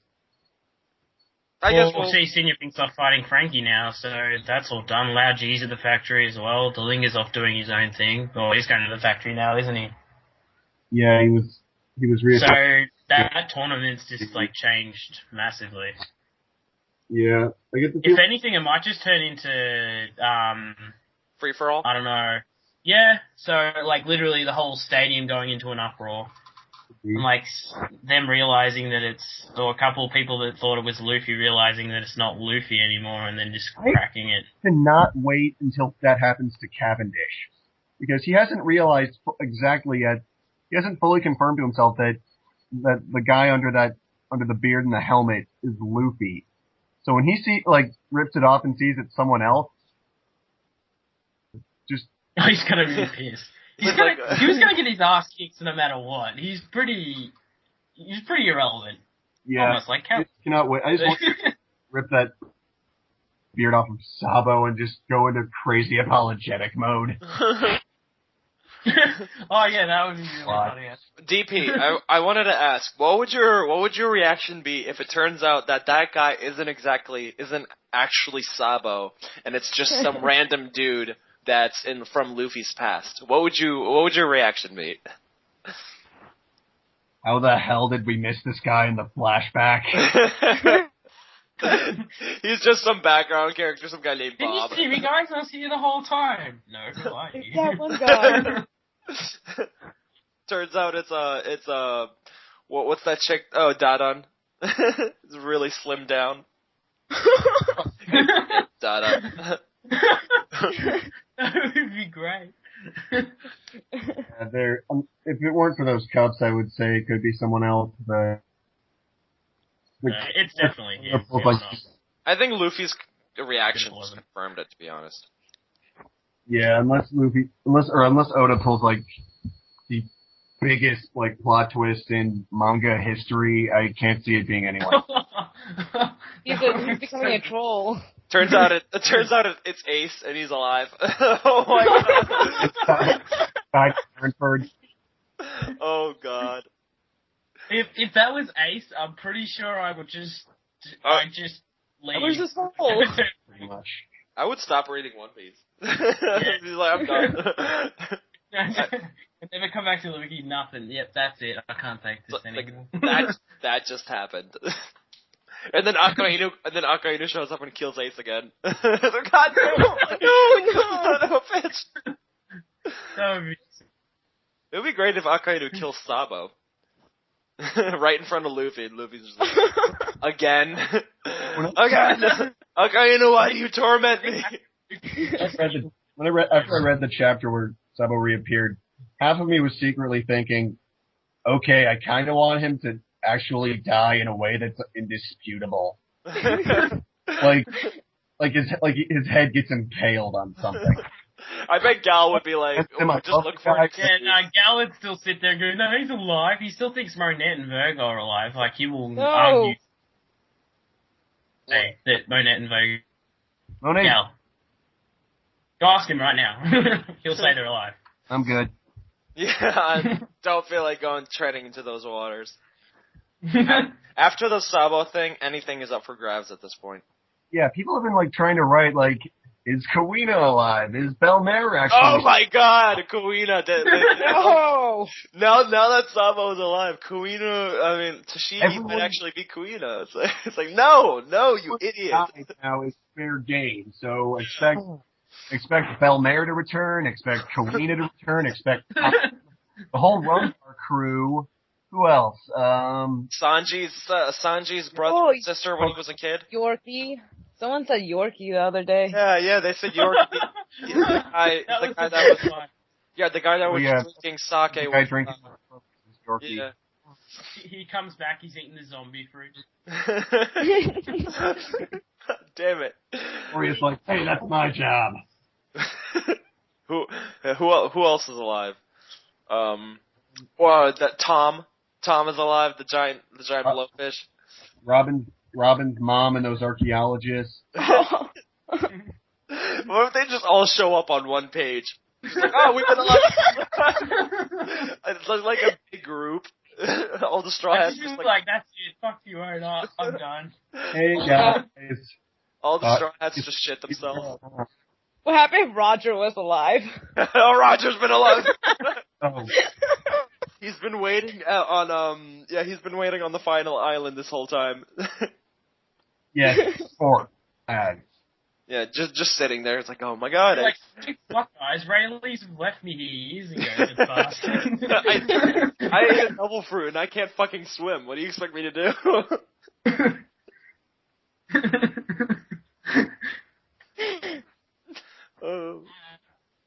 I guess we'll see Senior Pink's off fighting Frankie now, so that's all done. Lao G's at the factory as well. Delinger's off doing his own thing. Well, he's going to the factory now, isn't he? Yeah, he was So that tournament's just changed massively. Yeah, if anything, it might just turn into free for all. I don't know. Yeah, so literally the whole stadium going into an uproar, and them realizing that or a couple of people that thought it was Luffy realizing that it's not Luffy anymore, and then just cracking it. I cannot wait until that happens to Cavendish, because he hasn't realized exactly yet. He hasn't fully confirmed to himself that the guy under the beard and the helmet is Luffy. So when he rips it off and sees it's someone else, just he's gonna be pissed. He was gonna get his ass kicked no matter what. He's pretty irrelevant. Yeah, almost like I cannot wait. I just want to rip that beard off of Sabo and just go into crazy apologetic mode. Oh yeah, that would be really funny. DP, I wanted to ask, what would your reaction be if it turns out that guy isn't actually Sabo, and it's just some random dude that's from Luffy's past? What would your reaction be? How the hell did we miss this guy in the flashback? He's just some background character, some guy named Bob. Didn't you see me, guys? I was here the whole time. No, who are you? That one guy. Turns out it's what's that chick? Oh, Dadan. It's really slimmed down. Dadan. That would be great. If it weren't for those cups, I would say it could be someone else, but it's definitely him. I think Luffy's reaction was confirmed it, to be honest. Yeah, unless Oda pulls the biggest plot twist in manga history, I can't see it being anyone. He's becoming a troll. Turns out it's Ace and he's alive. Oh my god. Oh god. If that was Ace, I'm pretty sure I would just leave. Where's this hole? Pretty much. I would stop reading One Piece. He's like, I'm done. And never come back to Luffy, nothing. Yep, that's it. I can't take this anymore. That just happened. And then Akainu shows up and kills Ace again. God, no, bitch. It would be great if Akainu kills Sabo. Right in front of Luffy, and Luffy's just like, again. Akainu, why do you torment me? After I read the chapter where Sabo reappeared, half of me was secretly thinking, okay, I kind of want him to actually die in a way that's indisputable. his head gets impaled on something. I bet Gal would be like, just look for it. Yeah, Gal would still sit there and go, no, he's alive. He still thinks Monet and Virgo are alive. He will argue that Monet and Virgo. Gal. Go ask him right now. He'll say they're alive. I'm good. Yeah, I don't feel like treading into those waters. After the Sabo thing, anything is up for grabs at this point. Yeah, people have been trying to write Is Kawina alive? Is Belmare actually? Oh my God, Kuina! No! Now that Sabo's alive, Kuina. I mean, Tashigi might actually be Kuina. It's like no, you idiot. Now is fair game. So expect Belmare to return. Expect Kawina to return. Expect the whole Rumbar crew. Who else? Sanji's brother and sister when he was a kid. Yorkie. Someone said Yorkie the other day. Yeah, they said Yorkie. the guy that was drinking sake. The guy drinking Yorkie. Yeah. He comes back, he's eating the zombie fruit. Damn it. Or he's like, hey, that's my job. Who else is alive? Well, that Tom is alive, the giant blowfish. Robin's mom and those archaeologists. What if they just all show up on one page? It's like, oh, we've been alive. It's like a big group. All the Straw Hats just like, that's it, fuck you, I'm done. Hey guys. All the Straw Hats just shit themselves. What happened if Roger was alive? Oh, Roger's been alive. Oh. He's been waiting he's been waiting on the final island this whole time. Yes, or yeah, just sitting there. It's like, oh my God. What guys? Rayleigh's left me here years ago. Bastard. I ate a double fruit and I can't fucking swim. What do you expect me to do?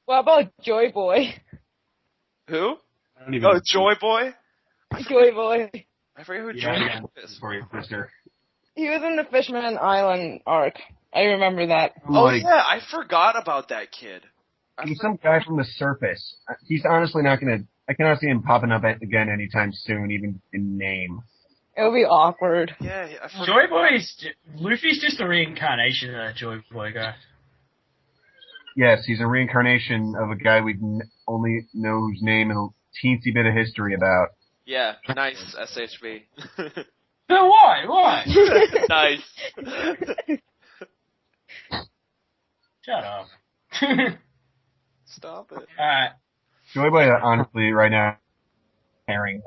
What about Joy Boy? Who? Oh, Joy Boy? Joy Boy. I forget who Joy Boy is. Sorry, mister. He was in the Fishman Island arc. I remember that. Oh yeah, I forgot about that kid. He's some guy from the surface. He's honestly not gonna. I cannot see him popping up again anytime soon, even in name. It would be awkward. Yeah, Joy Boy Luffy's just a reincarnation of that Joy Boy guy. Yes, he's a reincarnation of a guy we only know whose name and a teensy bit of history about. Yeah, nice, SHB. No, why? Nice. Shut up. Stop it. Alright. Joy Boy, honestly, right now, caring,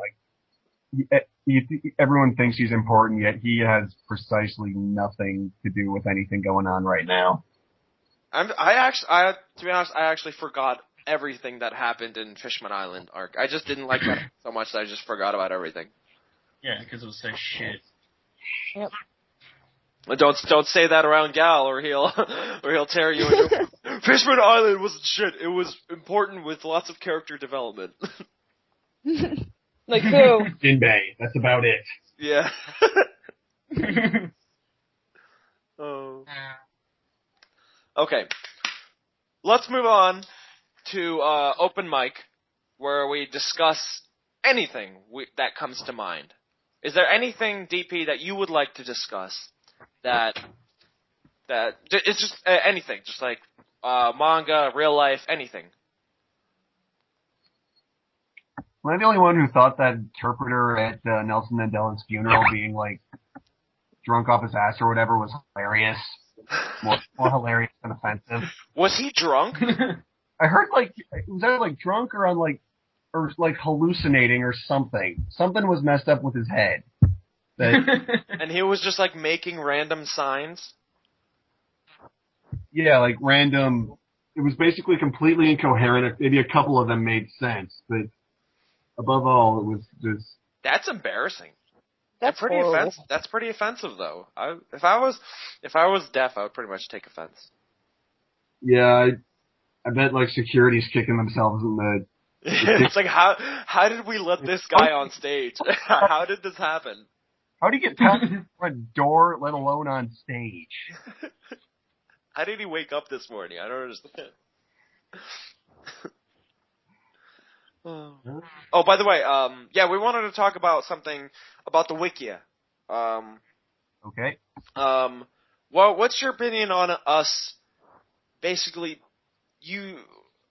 everyone thinks he's important, yet he has precisely nothing to do with anything going on right now. To be honest, I actually forgot everything that happened in Fishman Island arc. I just didn't like that so much that I just forgot about everything. Yeah, because it was so shit. Yep. Don't say that around Gal, or he'll tear you. Fishman Island wasn't shit. It was important with lots of character development. Like who? Jinbei. That's about it. Yeah. Oh. Okay. Let's move on to open mic, where we discuss anything that comes to mind. Is there anything, DP, that you would like to discuss? That it's just anything, just like manga, real life, anything. Am I the only one who thought that interpreter at Nelson Mandela's funeral being like drunk off his ass or whatever was hilarious? More hilarious than offensive. Was he drunk? I heard was that drunk or on or hallucinating or something. Something was messed up with his head. And he was just making random signs? Yeah, random. It was basically completely incoherent. Maybe a couple of them made sense, but above all, it was just. That's embarrassing. That's pretty offensive. That's pretty offensive, though. If I was deaf, I would pretty much take offense. Yeah, I bet security's kicking themselves in the. It's how did we let this guy on stage? How did this happen? How do you get past the front door, let alone on stage? How did he wake up this morning? I don't understand. Oh, by the way, we wanted to talk about something about the Wikia. Okay. What's your opinion on us? Basically,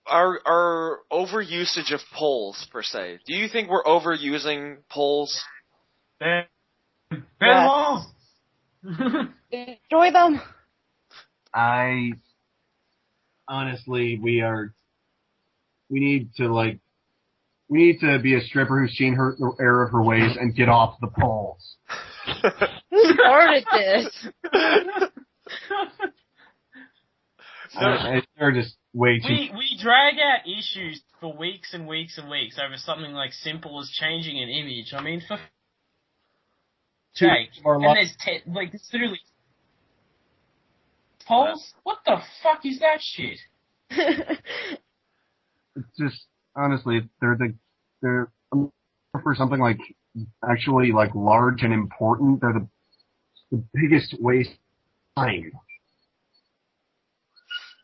our overusage of polls per se. Do you think we're overusing polls? Destroy them. I honestly, we need to be a stripper who's seen the error of her ways and get off the poles. Who started this? They're just way too... We drag out issues for weeks and weeks and weeks over something like simple as changing an image. I mean, for Jake, and there's literally polls. What the fuck is that shit? It's just honestly, they're for something like actually like large and important. They're the biggest waste of time.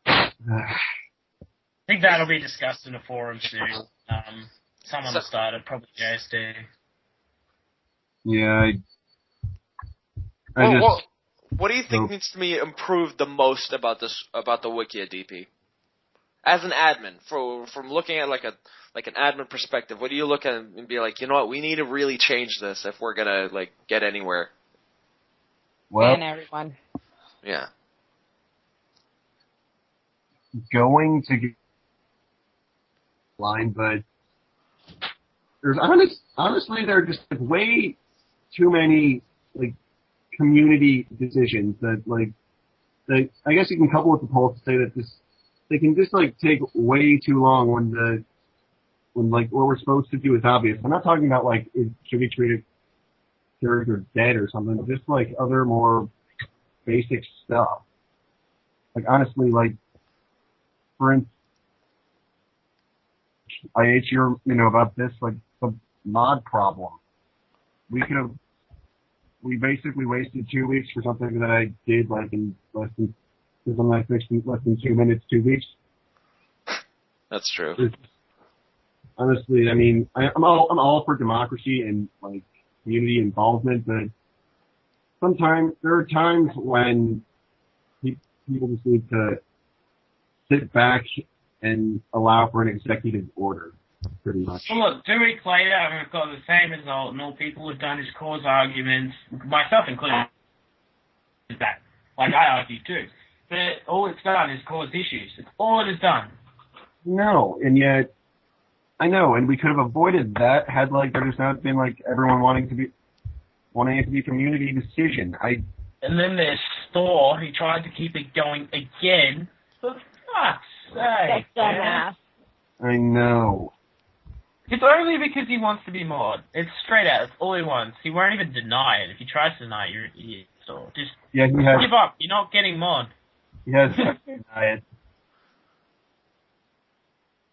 I think that'll be discussed in a forum soon. Someone will start it, probably JSD. Yeah. What do you think needs to be improved the most about the Wikia DP? As an admin, from looking at like an admin perspective, what do you look at and be like, you know what, we need to really change this if we're gonna like get anywhere? Well, and everyone. Yeah. Going to get line, but there's honestly there are just like, way too many like community decisions that like I guess you can couple with the poll to say that they can just like take way too long when like what we're supposed to do is obvious. I'm not talking about like should we treat a character dead or something, just like other more basic stuff. Like honestly, like for instance, I hate about this, like the mod problem. We basically wasted 2 weeks for something that I did like in less than 2 minutes, 2 weeks. That's true. Honestly, I mean, I'm all for democracy and like community involvement, but sometimes there are times when people just need to sit back and allow for an executive order, pretty much. Well, look, 2 weeks later, we've got the same result, and all people have done is cause arguments, myself included, that. Like, I argue too. But all it's done is cause issues. It's all it has done. No, and yet, I know, and we could have avoided that had, like, there just not been, like, everyone wanting it to be a community decision. And then there's Thor, who tried to keep it going again. For fuck's sake. That's dumbass. I know. It's only because he wants to be mod. It's straight out. It's all he wants. He won't even deny it. If he tries to deny it, you're an idiot. So just give up. You're not getting mod. He has to deny it.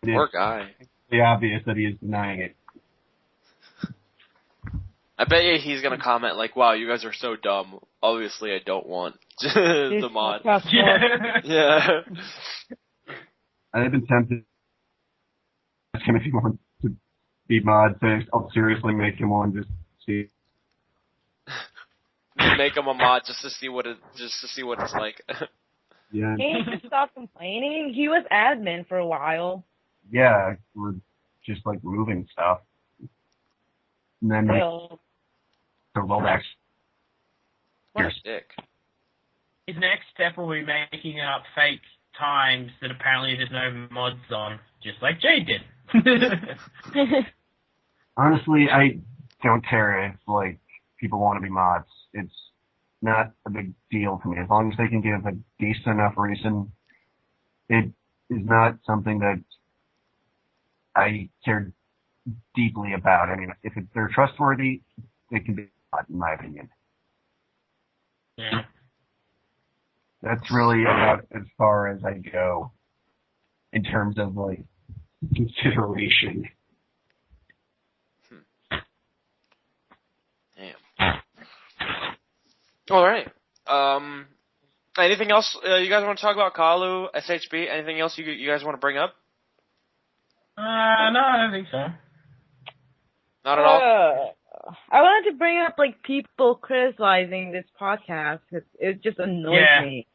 Poor guy. It's pretty obvious that he is denying it. I bet you he's gonna comment like, "Wow, you guys are so dumb. Obviously, I don't want the mod." Yeah. I've been tempted to ask him if he wants to be mod, so I'll seriously make him one just to see. Make him a mod just to see what it's like. Yeah. He needs to stop complaining. He was admin for a while. Yeah, we're just like moving stuff. And then Still. so roll back. What a dick. His next step will be making up fake times that apparently there's no mods on, just like Jay did. Honestly, I don't care if like people want to be mods. It's not a big deal to me. As long as they can give a decent enough reason, it is not something that I care deeply about. I mean, if they're trustworthy, they can be mod, in my opinion. Yeah. That's really about as far as I go in terms of like consideration. Damn. All right. Anything else you guys want to talk about? Kalu, SHB? Anything else you guys want to bring up? No, I don't think so. Not at all. I wanted to bring up like people criticizing this podcast because it just annoys me.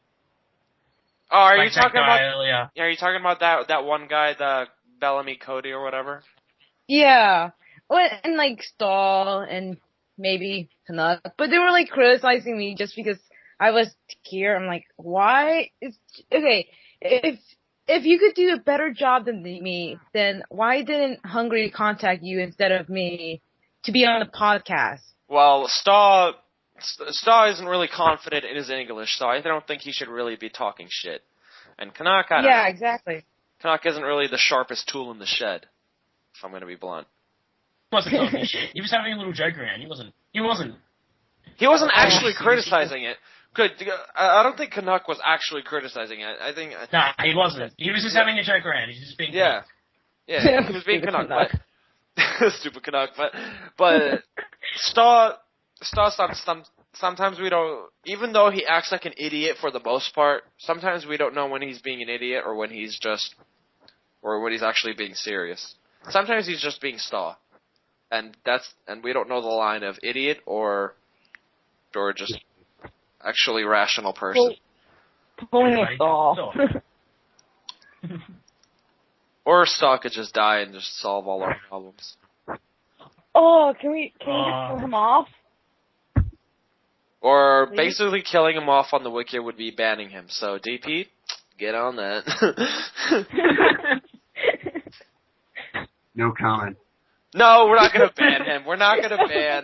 Oh, are like you talking about? Earlier. Yeah, are you talking about that one guy, the Bellamy Cody or whatever? Yeah, well, and like Stahl and maybe Canuck, but they were like criticizing me just because I was here. I'm like, why? It's okay if if you could do a better job than me, then why didn't Hungry contact you instead of me to be on the podcast? Well, Staw isn't really confident in his English, so I don't think he should really be talking shit. And Canuck, I don't know. Exactly. Canuck isn't really the sharpest tool in the shed, if I'm going to be blunt. He wasn't talking shit. He was having a little joke around. He wasn't actually criticizing it. I don't think Canuck was actually criticizing it. I think... No, he wasn't. He was just having a joke around. He's just being... Yeah, he was being Canuck, but... Stupid Canuck, but Staw sometimes we don't, even though he acts like an idiot for the most part, sometimes we don't know when he's being an idiot or when he's actually being serious. Sometimes he's just being Staw. And we don't know the line of idiot or just actually rational person. Pulling a Staw. Or Staw could just die and just solve all our problems. Oh, can we kill him off? Or Please? basically killing him off on the Wikia would be banning him. So DP, get on that. No comment. No, we're not gonna ban him. We're not gonna ban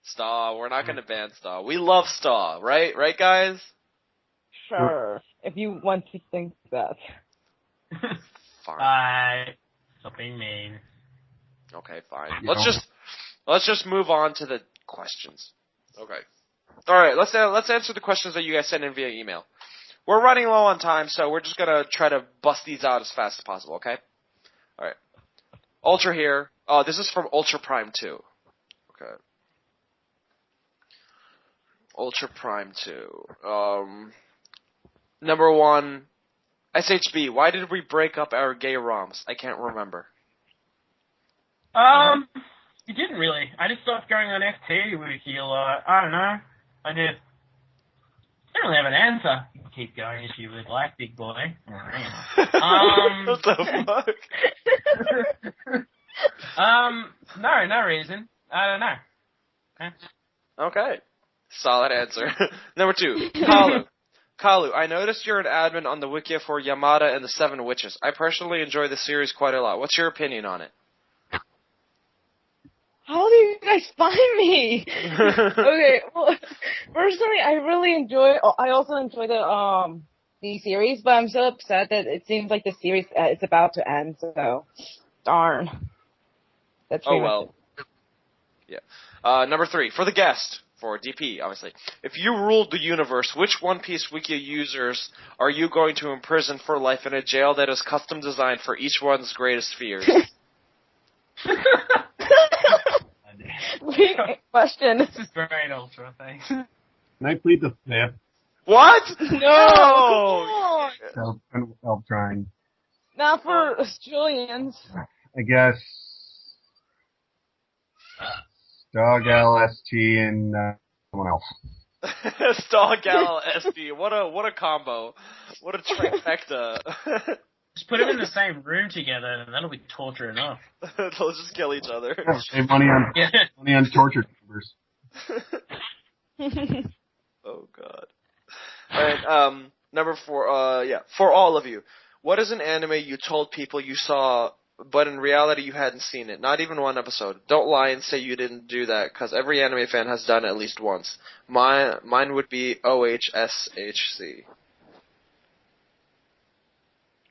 Staw. We're not gonna ban Staw. We love Staw, right? Right, guys? Sure. If you want to think that. Fine. Stop being mean. Okay, fine. Yeah. Let's just move on to the questions. Okay. All right. Let's answer the questions that you guys sent in via email. We're running low on time, so we're just gonna try to bust these out as fast as possible. Okay. All right. Ultra here. Oh, this is from Ultra Prime 2. Okay. Ultra Prime 2. Number 1. SHB, why did we break up our gay ROMs? I can't remember. You didn't really. I just stopped going on FT with you a lot. I don't know. I didn't really have an answer. You can keep going if you would like, big boy. What the fuck? No reason. I don't know. Okay. Solid answer. Number 2, Kalu, I noticed you're an admin on the Wikia for Yamada and the Seven Witches. I personally enjoy the series quite a lot. What's your opinion on it? How do you guys find me? Okay, well, personally, I also enjoy the series, but I'm so upset that it seems like the series is about to end, so darn. That's pretty much it. Yeah. Number 3, for the guest. For DP, obviously. If you ruled the universe, which One Piece Wikia users are you going to imprison for life in a jail that is custom designed for each one's greatest fears? Question. This is very Ultra, thanks. Can I plead the fifth? What? No! I'll try and... Not for Australians. I guess... Dog LST and someone else. Dog LSD. What a combo. What a trifecta. Just put them in the same room together, and that'll be torture enough. They'll just kill each other. Save money on torture chambers. Oh god. Alright, number 4, for all of you. What is an anime you told people you saw, but in reality you hadn't seen it? Not even one episode. Don't lie and say you didn't do that, because every anime fan has done it at least once. Mine would be OHSHC.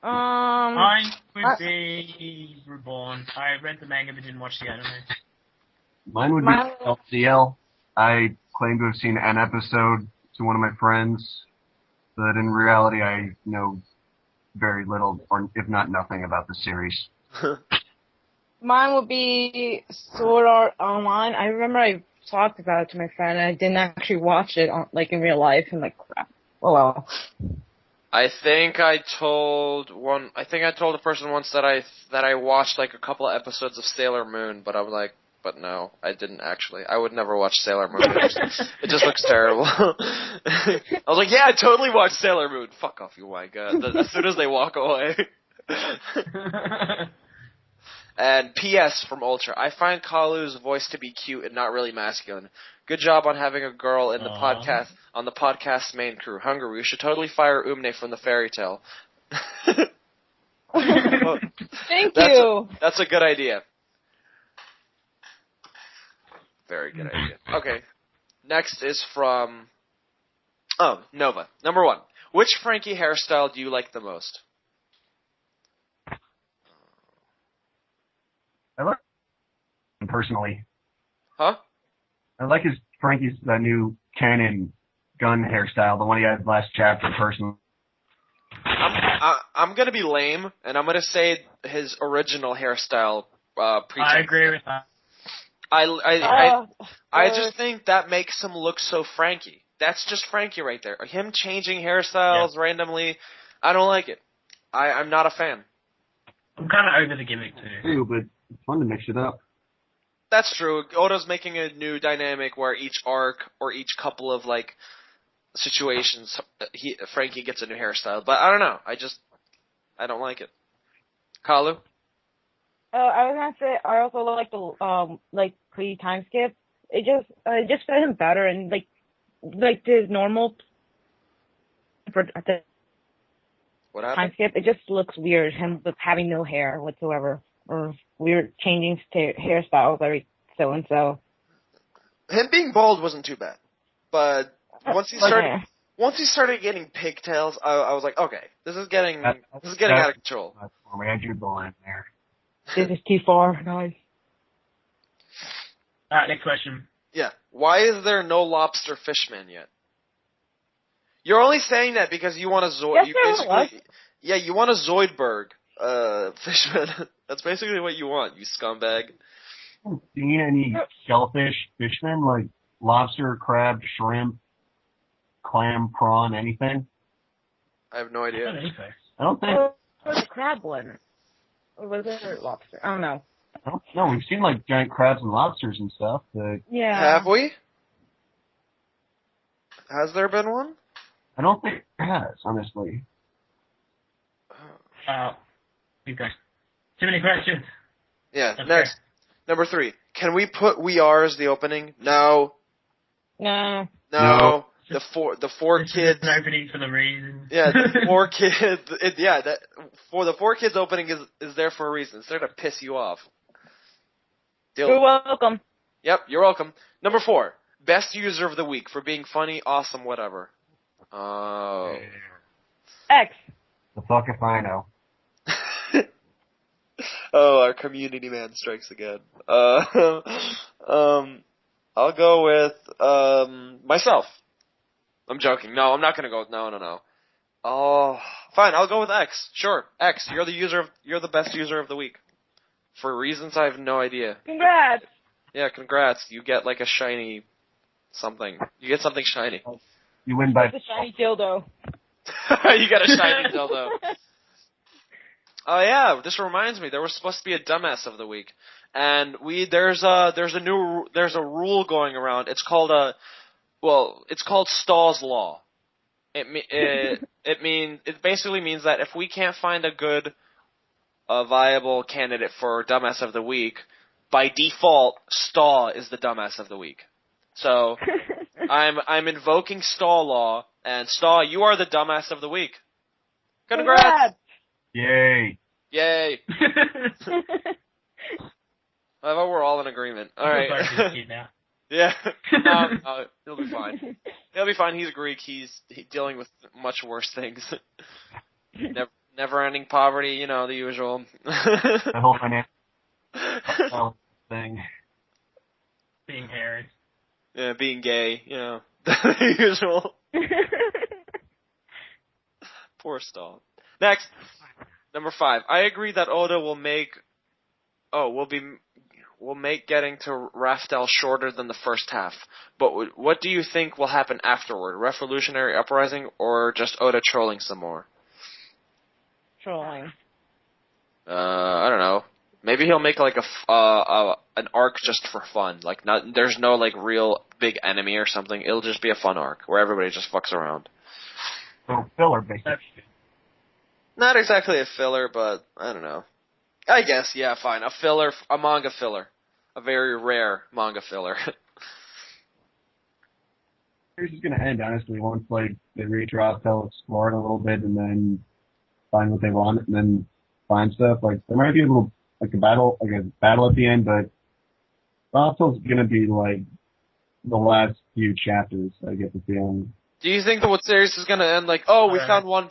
Mine would be Reborn. I read the manga but didn't watch the anime. Mine would be LCL. I claim to have seen an episode to one of my friends, but in reality I know very little, or if not nothing, about the series. Mine would be Sword Art Online. I remember I talked about it to my friend, and I didn't actually watch it in real life, and crap. Oh well. I think I told a person once that I watched a couple of episodes of Sailor Moon, but I was like, but no, I didn't actually. I would never watch Sailor Moon. It just looks terrible. I was like, yeah, I totally watched Sailor Moon. Fuck off, you white guy. As soon as they walk away. And P.S. from Ultra, I find Kalu's voice to be cute and not really masculine. Good job on having a girl in the podcast, on the podcast's main crew. Hungry, we should totally fire Umne from the fairy tale. Thank you. That's a good idea. Very good idea. Okay. Next is from Nova. Number 1. Which Frankie hairstyle do you like the most? I like him personally. Huh? I like Frankie's new cannon gun hairstyle, the one he had last chapter personally. I'm gonna be lame, and I'm gonna say his original hairstyle. I agree with that. I just think that makes him look so Frankie. That's just Frankie right there. Him changing hairstyles randomly, I don't like it. I'm not a fan. I'm kind of over the gimmick too. But it's fun to mix it up. That's true. Oda's making a new dynamic where each arc or each couple of situations, Frankie gets a new hairstyle. But I don't know. I don't like it. Kalu? I was gonna say I also like the pre-time skip. It just fit him better, and like the normal for the What time happened? skip. It just looks weird, him with having no hair whatsoever, or weird changing hairstyles every so and so. Him being bald wasn't too bad, but once he started getting pigtails, I was like, okay, this is getting out of control. That's where we had you going there. This is too far, guys. Next question. Yeah. Why is there no lobster fishman yet? You're only saying that because you want a Yes, there was. Yeah, you want a Zoidberg fishman. That's basically what you want, you scumbag. I haven't seen any shellfish fishmen, like lobster, crab, shrimp, clam, prawn, anything? I have no idea. I don't think. Or the crab one. Or was it lobster? I don't know. I don't know. We've seen like giant crabs and lobsters and stuff. But Yeah. Have we? Has there been one? I don't think there has, honestly. Okay. Too many questions. Yeah. That's Next. fair. Number 3. Can we put We Are as the opening? No. No. No. The four This kids. is an opening for the reason. Yeah, the 4 kids. The 4 kids opening is there for a reason. It's there to piss you off. You're welcome. Yep, you're welcome. Number 4. Best user of the week for being funny, awesome, whatever. Oh. X. The fuck if I know. Oh, our community man strikes again. I'll go with myself. I'm joking. No, I'm not gonna go with no. Oh, fine. I'll go with X. Sure, X. You're the best user of the week. For reasons I have no idea. Congrats. Yeah, congrats. You get like a shiny something. You get something shiny. You win by. It's a shiny dildo. You got a shiny dildo. Oh yeah, this reminds me. There was supposed to be a dumbass of the week, and there's a rule going around. It's called Stall's Law. It basically means that if we can't find a viable candidate for dumbass of the week, by default, Stall is the dumbass of the week. So I'm invoking Stall Law, and Stall, you are the dumbass of the week. Congrats! Yay! Yay! I thought we're all in agreement. All right. Yeah. No, he'll be fine. He'll be fine. He's Greek. He's dealing with much worse things. Never-ending poverty. You know, the usual. The whole financial thing. Being hairy. Yeah, being gay. You know, the usual. Poor Stall. Next. Number 5. I agree that Oda will make getting to Raftel shorter than the first half. But what do you think will happen afterward? Revolutionary Uprising or just Oda trolling some more? Trolling. I don't know. Maybe he'll make like an arc just for fun. Like there's no like real big enemy or something. It'll just be a fun arc where everybody just fucks around. So filler, basically. Not exactly a filler, but I don't know. I guess, yeah, fine. A manga filler. A very rare manga filler. Here's just gonna end, honestly, once, like, they reach Rostel, explore it a little bit, and then find what they want and then find stuff. Like there might be a little like a battle at the end, but Gospel's gonna be like the last few chapters. I get the feeling. Do you think the series is gonna end like, oh, we found One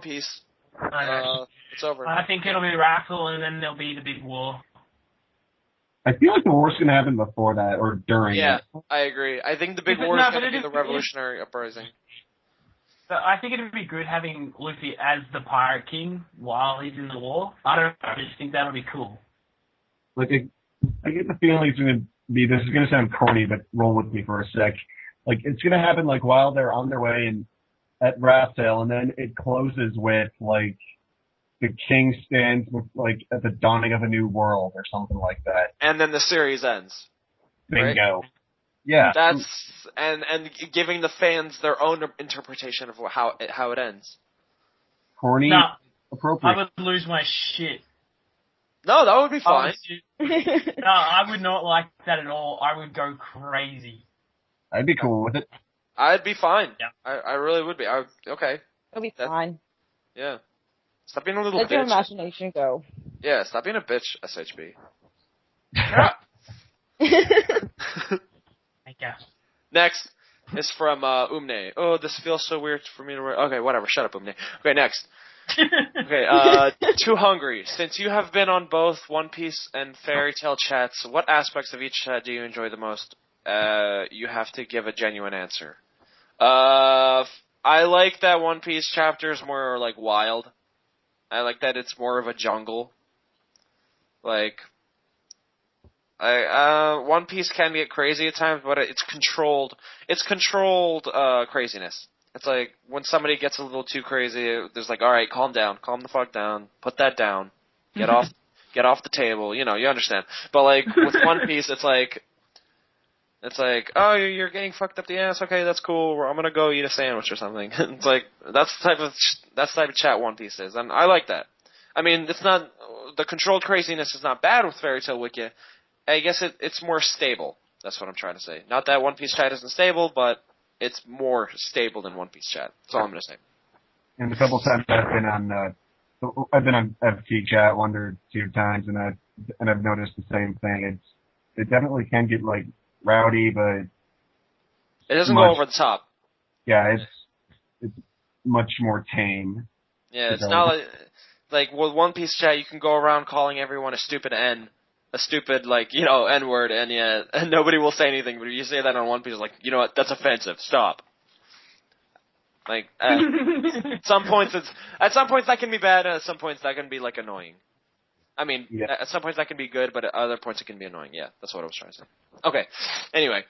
Piece. It's over. I think it'll be Raffle, and then there'll be the big war. I feel like the war's gonna happen before that or during. Yeah, it. I agree. I think the big war is gonna be the Revolutionary Uprising. But I think it'd be good having Luffy as the Pirate King while he's in the war. I don't know. I just think that'll be cool. Like I get the feeling it's gonna be. This is gonna sound corny, but roll with me for a sec. Like it's gonna happen like while they're on their way and at Raftail, and then it closes with like the king stands with like at the dawning of a new world or something like that. And then the series ends. Bingo. Right? Yeah. That's and giving the fans their own interpretation of how it ends. Corny. No, appropriate. I would lose my shit. No, that would be fine. No, I would not like that at all. I would go crazy. I'd be cool with it. I'd be fine. Yeah. I really would be. Okay. It'll be fine. Yeah. Stop being a little Let bitch. your imagination go. Yeah, stop being a bitch, SHB. I guess. Next is from Umne. Oh, this feels so weird for me to read. Okay, whatever. Shut up, Umne. Okay, next. Okay, Too Hungry. Since you have been on both One Piece and Fairy Tail chats, what aspects of each chat do you enjoy the most? You have to give a genuine answer. I like that One Piece chapter is more like wild. I like that it's more of a jungle. Like, One Piece can get crazy at times, but it's controlled. It's controlled craziness. It's like when somebody gets a little too crazy, there's like, all right, calm down, calm the fuck down, put that down, get off the table. You know, you understand. But like with One Piece, it's like, oh, you're getting fucked up the ass. Okay, that's cool. I'm gonna go eat a sandwich or something. It's like that's the type of chat One Piece is, and I like that. I mean, it's not the controlled craziness is not bad with Fairy Tail Wikia. I guess it's more stable. That's what I'm trying to say. Not that One Piece chat isn't stable, but it's more stable than One Piece chat. That's all I'm gonna say. And a couple times I've been on FT chat 1 or 2 times, and I've noticed the same thing. It definitely can get like rowdy, but it doesn't go over the top. Yeah, it's much more tame. Yeah, it's not like with One Piece chat, you can go around calling everyone a stupid N-word, and nobody will say anything. But if you say that on One Piece, it's like, you know what, that's offensive. Stop. Like at some points that can be bad, and at some points that can be like annoying. I mean, At some points that can be good, but at other points it can be annoying. Yeah, that's what I was trying to say. Okay. Anyway,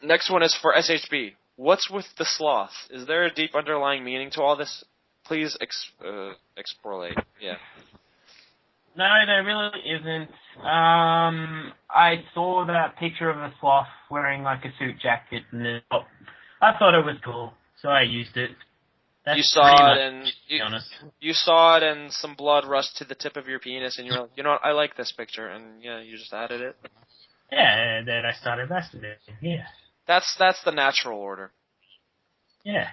next one is for SHB. What's with the sloth? Is there a deep underlying meaning to all this? Please explorate. Yeah. No, there really isn't. I saw that picture of a sloth wearing like a suit jacket, and I thought it was cool, so I used it. You saw it, and some blood rushed to the tip of your penis, and you're like, you know what, I like this picture, and yeah, you just added it. Yeah, then I started messing it. Yeah. That's the natural order. Yeah.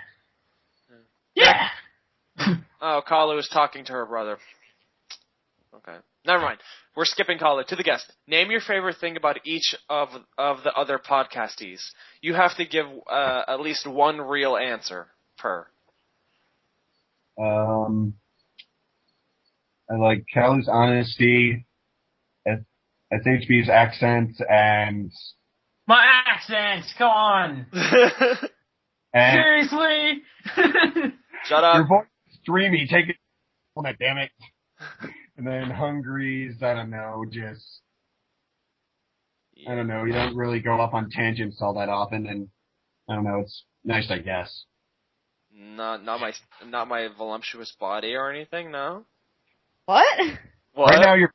Yeah. Oh, Kalu is talking to her brother. Okay, never mind. We're skipping Kalu to the guest. Name your favorite thing about each of the other podcastees. You have to give at least one real answer per. I like Cal's honesty, SHB's accents, and my accents. Come on. Seriously. Shut up. Your voice is dreamy. Take it on it, damn it. And then Hungry's, I don't know. You don't really go off on tangents all that often, and I don't know. It's nice, I guess. Not my voluptuous body or anything, no? What? Right now, your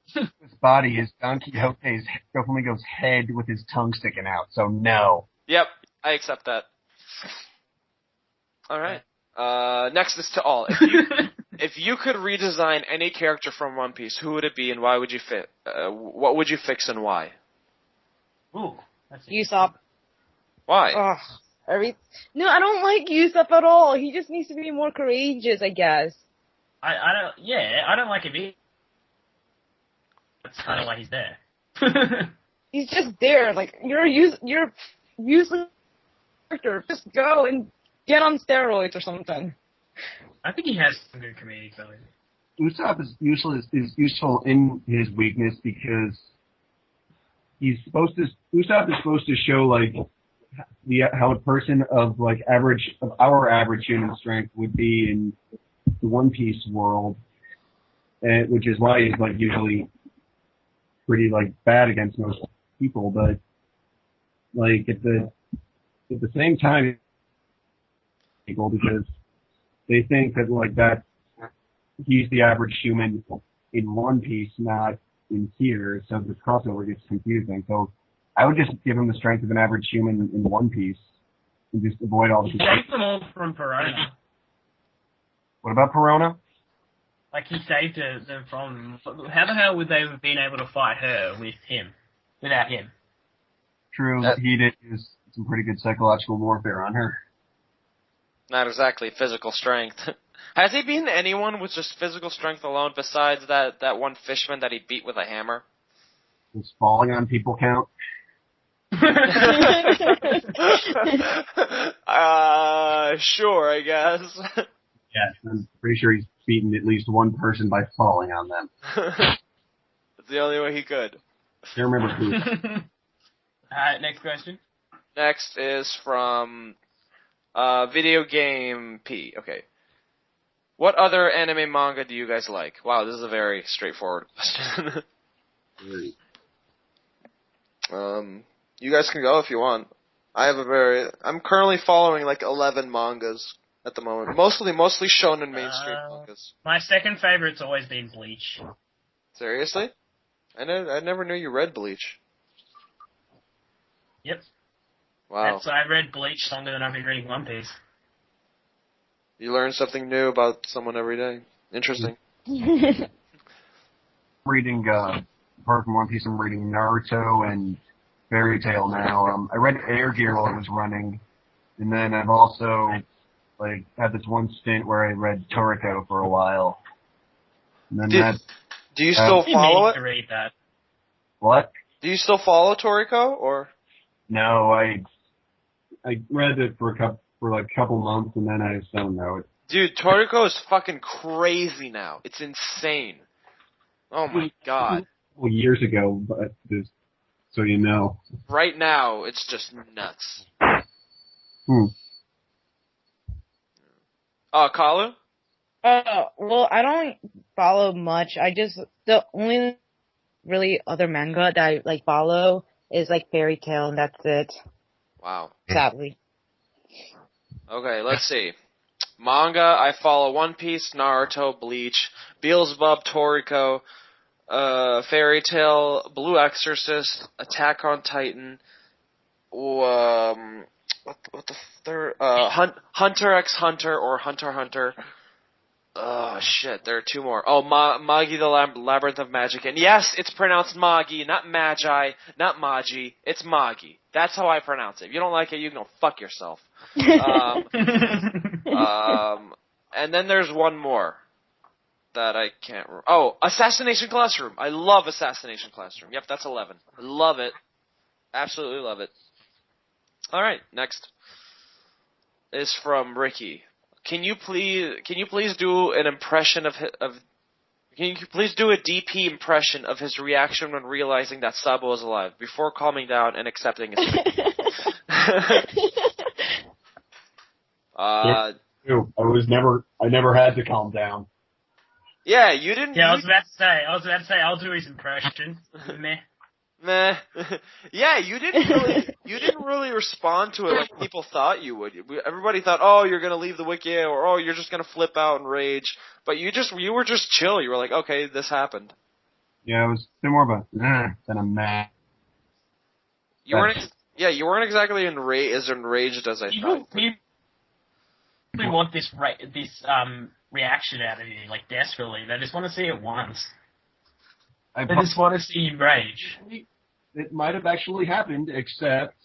body is Don Quixote's Doflamingo's head with his tongue sticking out, so no. Yep, I accept that. Alright. Next is to all. If you could redesign any character from One Piece, who would it be and why would you what would you fix and why? Ooh. Usopp. Why? No, I don't like Usopp at all. He just needs to be more courageous, I guess. I don't like him either. That's kind of why he's there. He's just there. Like, you're useless character. Just go and get on steroids or something. I think he has some good comedic value. Usopp is useful in his weakness because Usopp is supposed to show like how a person of like our average human strength would be in the One Piece world, which is why he's like usually pretty like bad against most people, but like at the same time, people because they think that like that he's the average human in One Piece, not in here, so this crossover gets confusing. So I would just give him the strength of an average human in One Piece and just avoid all the. He saved them all from Perona. What about Perona? Like, he saved them from... How the hell would they have been able to fight her without him? True, he did use some pretty good psychological warfare on her. Not exactly physical strength. Has he beaten anyone with just physical strength alone besides that one fishman that he beat with a hammer? Does falling on people count? Sure, I guess. Yes, I'm pretty sure he's beaten at least one person by falling on them. That's the only way he could. I remember who. Alright, next question. Next is from Video Game P. Okay. What other anime manga do you guys like? Wow, this is a very straightforward question. You guys can go if you want. I'm currently following like 11 mangas at the moment. Mostly shonen mainstream mangas. My second favorite's always been Bleach. Seriously? I never knew you read Bleach. Yep. Wow. I read Bleach longer than I've been reading One Piece. You learn something new about someone every day. Interesting. Reading, apart from One Piece, I'm reading Naruto and Fairy Tail now. I read Air Gear while it was running, and then I've also like had this one stint where I read Toriko for a while. And then do you still follow it? To read that. What? Do you still follow Toriko or? No, I read it for a couple months, and then I just don't know it. Dude, Toriko is fucking crazy now. It's insane. Oh my god. Well, years ago, but just so you know. Right now, it's just nuts. Kalu? Well, I don't follow much. The only really other manga that I like follow is like Fairy Tail, and that's it. Wow. Sadly. Okay, let's see. Manga, I follow One Piece, Naruto, Bleach, Beelzebub, Toriko, Fairy Tail, Blue Exorcist, Attack on Titan, what the third? Hunter x Hunter or Hunter x Hunter. Oh shit, there are two more. Oh, Magi the Labyrinth of Magic, and yes, it's pronounced Magi, not Magi, not Magi. It's Magi. That's how I pronounce it. If you don't like it, you can go fuck yourself. And then there's one more that I can't remember. Oh, Assassination Classroom. I love Assassination Classroom. Yep, that's 11. I love it. Absolutely love it. All right, next is from Ricky. Can you please do an impression of can you please do a DP impression of his reaction when realizing that Sabo is alive before calming down and accepting his fate? I never had to calm down. Yeah, you didn't. Yeah, I was about to say, I'll do his impression. Meh. Meh. Yeah, you didn't really respond to it like people thought you would. Everybody thought, oh, you're gonna leave the Wikia, or oh, you're just gonna flip out and rage. But you were just chill. You were like, okay, this happened. Yeah, it was more of a than a meh. You weren't exactly as enraged as I thought. We want this reaction out of you, like desperately. They just want to see it once. They just want to see you rage. It might have actually happened, except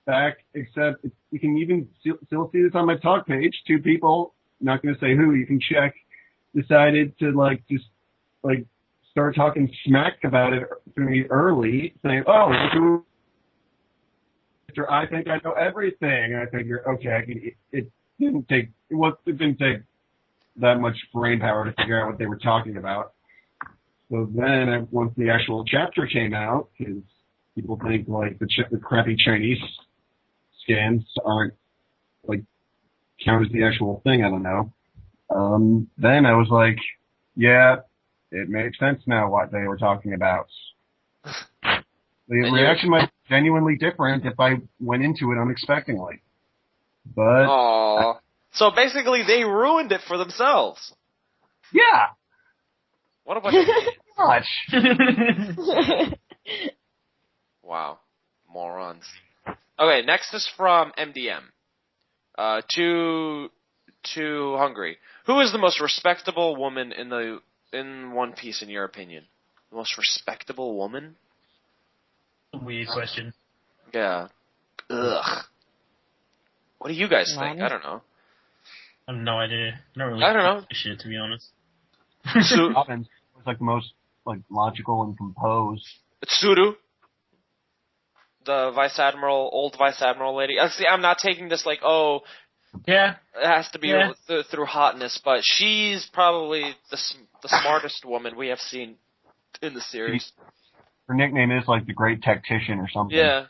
you can even still see this on my talk page. Two people, not going to say who, you can check, decided to just start talking smack about it to me early, saying, "Oh, I think I know everything." And I figured, okay, it didn't take that much brain power to figure out what they were talking about. So then, once the actual chapter came out, because people think the crappy Chinese skins aren't count as the actual thing. I don't know. Then I was like, yeah, it makes sense now what they were talking about. The reaction might be genuinely different if I went into it unexpectedly. But aww. So basically, they ruined it for themselves. Yeah. What a bunch of much. Wow, morons. Okay, next is from MDM. To Hungary. Who is the most respectable woman in One Piece in your opinion? The most respectable woman? Weird question. Yeah. Ugh. What do you guys think? I don't know. I have no idea. I don't know. Shit, to be honest. Robin was the most logical and composed. It's Tsuru. The old Vice Admiral lady. See, I'm not taking this yeah, it has to be through hotness, but she's probably the smartest woman we have seen in the series. Her nickname is the Great Tactician or something. Yeah.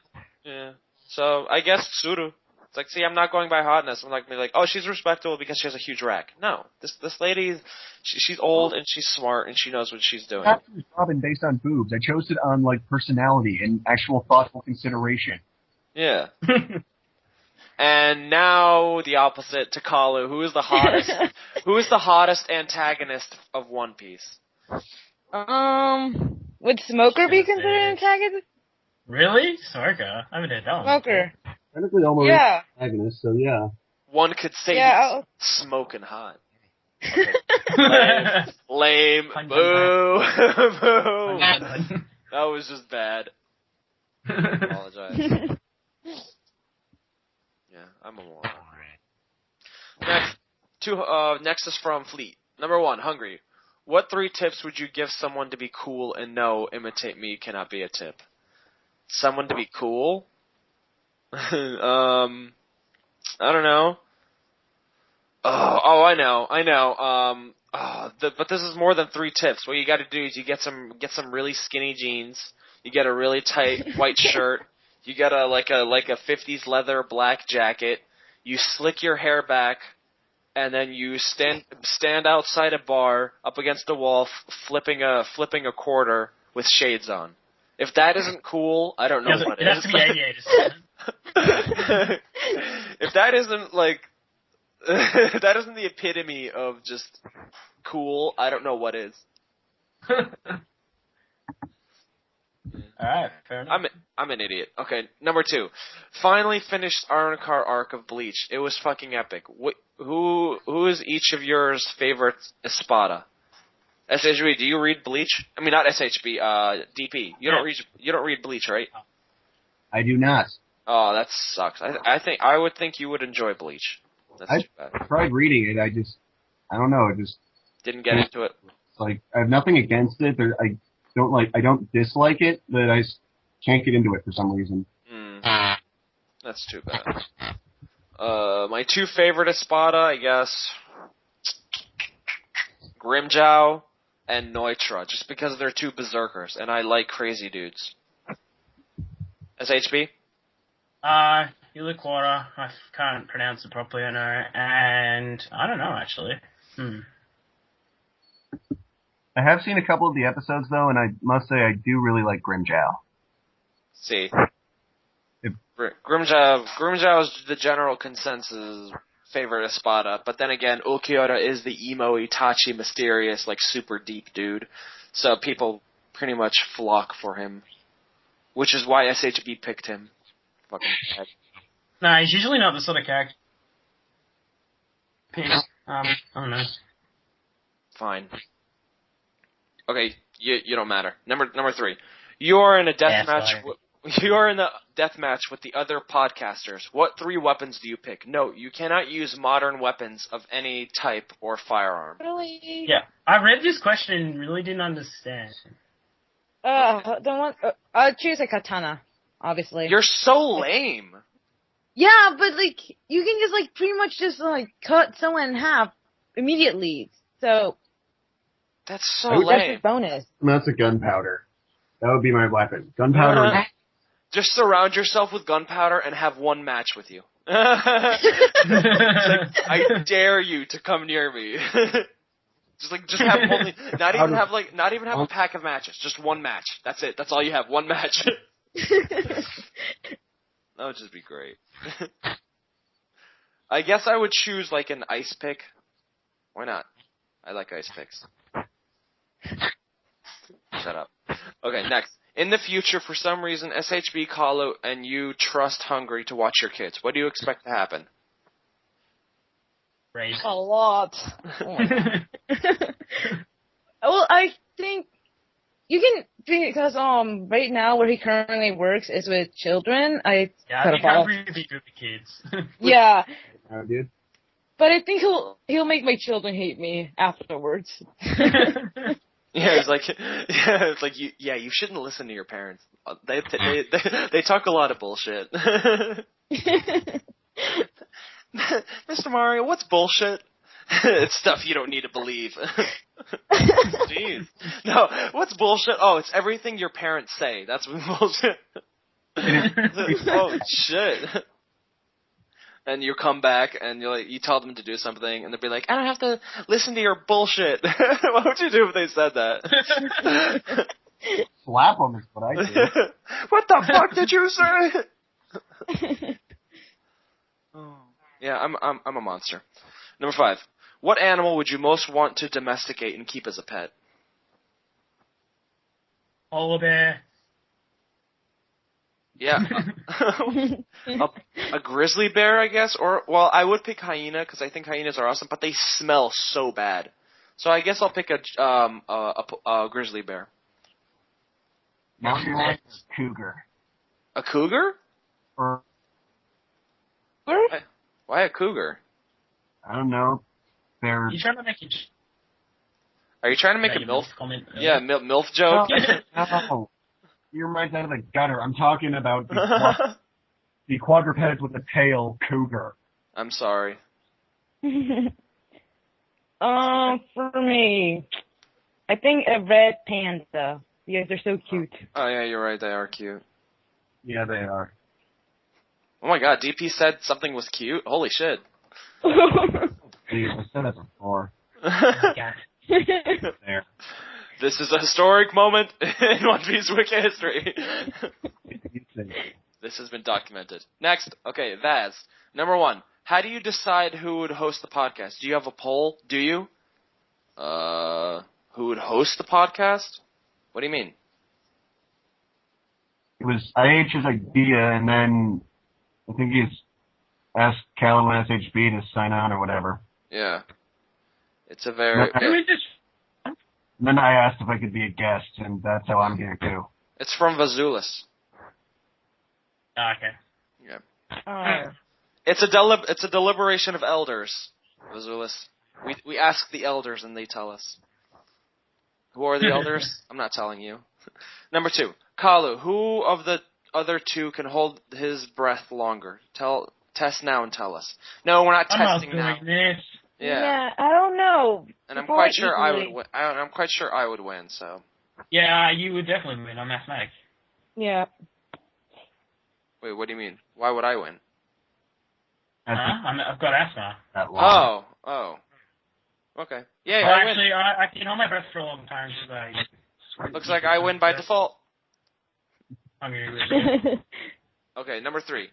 So I guess Tsuru. It's see, I'm not going by hotness. I'm oh, she's respectable because she has a huge rack. No, this lady, she's old and she's smart and she knows what she's doing. That was Robin based on boobs. I chose it on personality and actual thoughtful consideration. Yeah. And now the opposite, Takalu. Who is the hottest? Who is the hottest antagonist of One Piece? Would Smoker be considered an antagonist? Really? Smoker? I haven't heard that one. Smoker. Technically almost an antagonist, so yeah. One could say he's smoking hot. Okay. Lame. Boo. Boo. That was just bad. I apologize. Yeah, I'm a moron. Next is from Fleet. Number 1, Hungry. What 3 tips would you give someone to be cool and no, imitate me cannot be a tip? Someone to be cool? I don't know. I know. But this is more than 3 tips. What you got to do is you get some really skinny jeans. You get a really tight white shirt. You get a 50s leather black jacket. You slick your hair back, and then you stand outside a bar up against a wall, flipping a quarter with shades on. If that isn't cool, I don't know what it is. It has to be aviators. If that isn't if that isn't the epitome of just cool, I don't know what is. Alright, fair enough. I'm an idiot. Okay, number 2. Finally finished Arrancar arc of Bleach. It was fucking epic. Who is each of yours favorite Espada? SHB, do you read Bleach? I mean, not SHB, DP. You don't read Bleach, right? I do not. Oh, that sucks. I would think you would enjoy Bleach. I tried reading it. I don't know. It just didn't get into it. I have nothing against it. I don't dislike it, but I just can't get into it for some reason. That's too bad. My 2 favorite Espada, I guess, Grimjow and Neutra, just because they're 2 berserkers, and I like crazy dudes. SHB? Uliquara, I can't pronounce it properly, I know, and I don't know, actually. I have seen a couple of the episodes, though, and I must say I do really like Grimjow. See. Grimjow is the general consensus favorite Espada, but then again, Ulquiorra is the emo, Itachi, mysterious, super deep dude. So people pretty much flock for him. Which is why SHB picked him. Fucking bad. Nah, he's usually not the sort of character. I don't know. Fine. Okay, you don't matter. Number 3. You are in a deathmatch. You are in the death match with the other podcasters. What 3 weapons do you pick? Note, you cannot use modern weapons of any type or firearm. Really? Yeah, I read this question and really didn't understand. I'll choose a katana, obviously. You're so lame. Yeah, but like, you can just like, pretty much just like, cut someone in half immediately. So. That's so I would lame. That's a bonus. That's a gunpowder. That would be my weapon. Gunpowder. Just surround yourself with gunpowder and have one match with you. It's like, I dare you to come near me. just have only, not even have a pack of matches. Just one match. That's it. That's all you have. One match. That would just be great. I guess I would choose like an ice pick. Why not? I like ice picks. Shut up. Okay, next. In the future, for some reason, SHB, Kalu, and you trust Hungry to watch your kids. What do you expect to happen? Rape. A lot. Oh my God. Well, I think you can, because right now where he currently works is with children. Yeah, you can't really be good with kids. Yeah. Dude. But I think he'll make my children hate me afterwards. Yeah, it's like you shouldn't listen to your parents. They talk a lot of bullshit. Mr. Mario, what's bullshit? It's stuff you don't need to believe. Jeez. No, what's bullshit? Oh, it's everything your parents say. That's what bullshit. Oh shit. And you come back and you tell them to do something, and they'll be like, "I don't have to listen to your bullshit." What would you do if they said that? Slap them is what I do. What the fuck did you say? Oh. Yeah, I'm a monster. Number 5. What animal would you most want to domesticate and keep as a pet? Polar bear. Yeah. A grizzly bear, I guess, well, I would pick hyena because I think hyenas are awesome, but they smell so bad. So I guess I'll pick a grizzly bear. Mountain lion is cougar. A cougar? Or Why a cougar? I don't know. Are you trying to make it? Are you trying to make a MILF comment? Yeah, MILF joke. No. You're right out of the gutter. I'm talking about the quadrupeds with a tail cougar. I'm sorry. For me, I think a red panda because they're so cute. Oh yeah, you're right. They are cute. Yeah, they are. Oh my god, DP said something was cute? Holy shit. See, I said it before. God. There. This is a historic moment in One Piece Wikia history. This has been documented. Next, okay, Vaz. Number 1, how do you decide who would host the podcast? Do you have a poll? Do you? Who would host the podcast? What do you mean? It was IH's idea, and then I think he's asked Callum and SHB to sign on or whatever. Yeah. It's a very... And then I asked if I could be a guest, and that's how I'm here too. It's from Vazulis. Okay. Yeah. It's a deliberation of elders, Vazulis. We ask the elders and they tell us. Who are the elders? I'm not telling you. Number 2, Kalu. Who of the other 2 can hold his breath longer? Test now and tell us. No, we're not testing now. I'm not doing this. Yeah, I don't know. And I'm quite sure I would win. I'm quite sure I would win. So. Yeah, you would definitely win on mathematics. Yeah. Wait, what do you mean? Why would I win? I've got asthma. Oh. Okay. Yeah, well, I actually, win. I can hold my breath for a long time. Looks like I win by default. I'm gonna agree. Okay, number 3.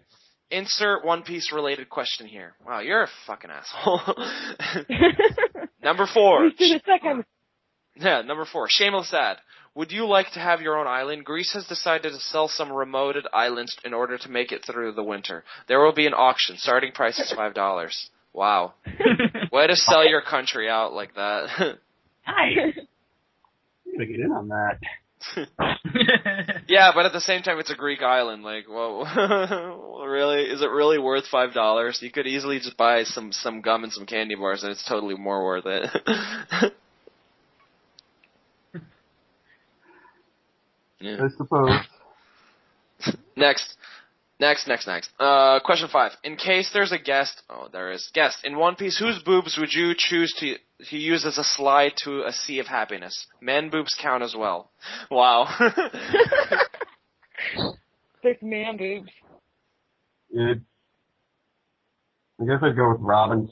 Insert One Piece related question here. Wow, you're a fucking asshole. Number 4. Yeah, number 4. Shameless ad. Would you like to have your own island? Greece has decided to sell some remoted islands in order to make it through the winter. There will be an auction. Starting price is $5. Wow. Way to sell your country out like that. Hi. I'm gonna get in on that. Yeah, but at the same time, it's a Greek island. Like, whoa, really? Is it really worth $5? You could easily just buy some gum and some candy bars, and it's totally more worth it. Yeah. I suppose. Next. Question 5. In case there's a guest, in One Piece, whose boobs would you choose to use as a slide to a sea of happiness? Men boobs count as well. Wow. 6 man boobs. I guess I'd go with Robin's.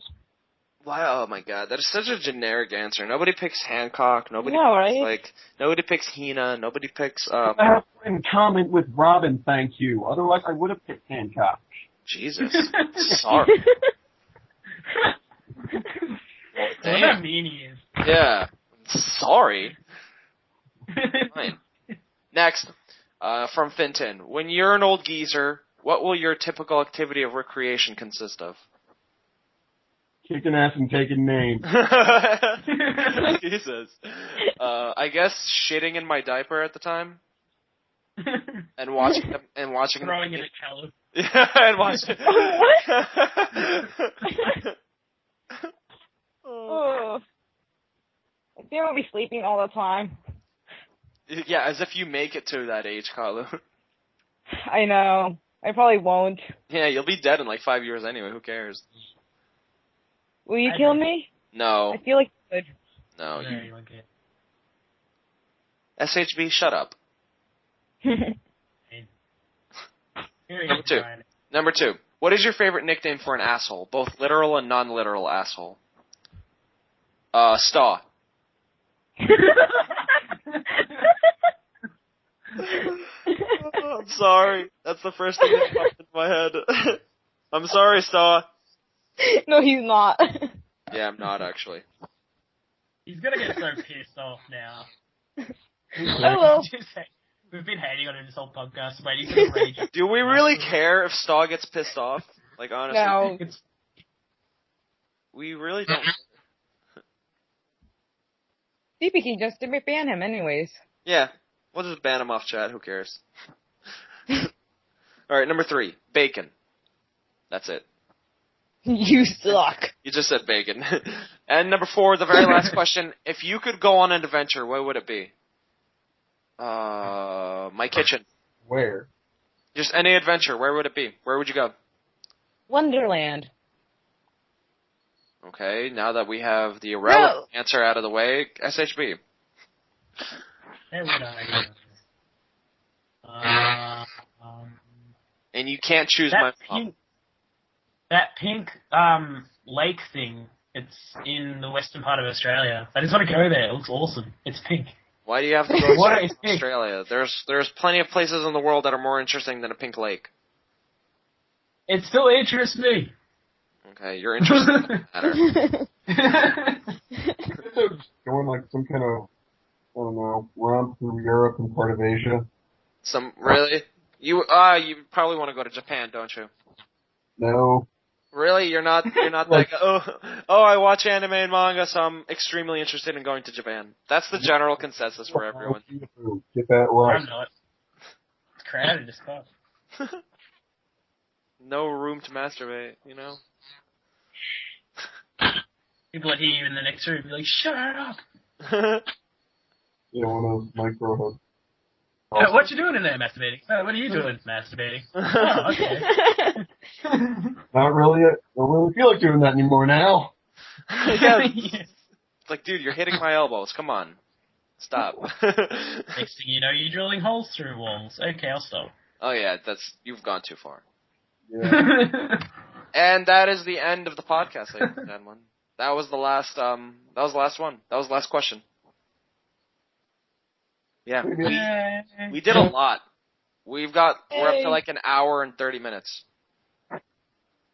Wow, oh my god, that is such a generic answer. Nobody picks Hancock, nobody nobody picks Hina, nobody picks, I have in common with Robin, thank you. Otherwise, I would have picked Hancock. Jesus. Sorry. What a mean he is. Yeah. Sorry. Fine. Next, from Finton. When you're an old geezer, what will your typical activity of recreation consist of? Kicking ass and taking names. Jesus. I guess shitting in my diaper at the time. And watching throwing in a callus. Yeah, and watching. Oh. I think I'll be sleeping all the time. Yeah, as if you make it to that age, Kalu. I know. I probably won't. Yeah, you'll be dead in like 5 years anyway. Who cares? Will you kill me? No. I feel like you would. No. No, you won't get SHB, shut up. Number two. What is your favorite nickname for an asshole? Both literal and non-literal asshole. Staw. I'm sorry. That's the first thing that popped into my head. I'm sorry, Staw. No, he's not. Yeah, I'm not actually. He's gonna get so pissed off now. Hello. We've been hating on him this whole podcast, but he's gonna rage. Do we really care if Staw gets pissed off? Like, honestly. No. We really don't. CP can just ban him anyways. Yeah. We'll just ban him off chat. Who cares? Alright, number 3. Bacon. That's it. You suck. You just said bacon. And number 4, the very last question. If you could go on an adventure, where would it be? My kitchen. Where? Just any adventure. Where would it be? Where would you go? Wonderland. Okay, now that we have the irrelevant answer out of the way, SHB. Where would I go? And you can't choose my mom. That pink lake thing, it's in the western part of Australia. I just want to go there. It looks awesome. It's pink. Why do you have to go What to is pink? Australia? There's plenty of places in the world that are more interesting than a pink lake. It still interests me. Okay, you're interested in that matter. Going like some kind of, I don't know, romp through Europe and part of Asia. Really? You probably want to go to Japan, don't you? No. Really? You're not like, I watch anime and manga, so I'm extremely interested in going to Japan. That's the general consensus for everyone. Get that right. I'm not. It's crowded as fuck. No room to masturbate, you know? People would hear you in the next room and be like, shut up! You know, one of those micro hooks. What you doing in there, masturbating? What are you doing, masturbating? Oh, okay. Not really. I don't really feel like doing that anymore now. Yeah. It's like, dude, you're hitting my elbows. Come on. Stop. Next thing you know, you're drilling holes through walls. Okay, I'll stop. Oh yeah, you've gone too far. Yeah. And that is the end of the podcast, ladies and gentlemen. That was the last one. That was the last question. Yeah, we did a lot. We're up to like an hour and 30 minutes.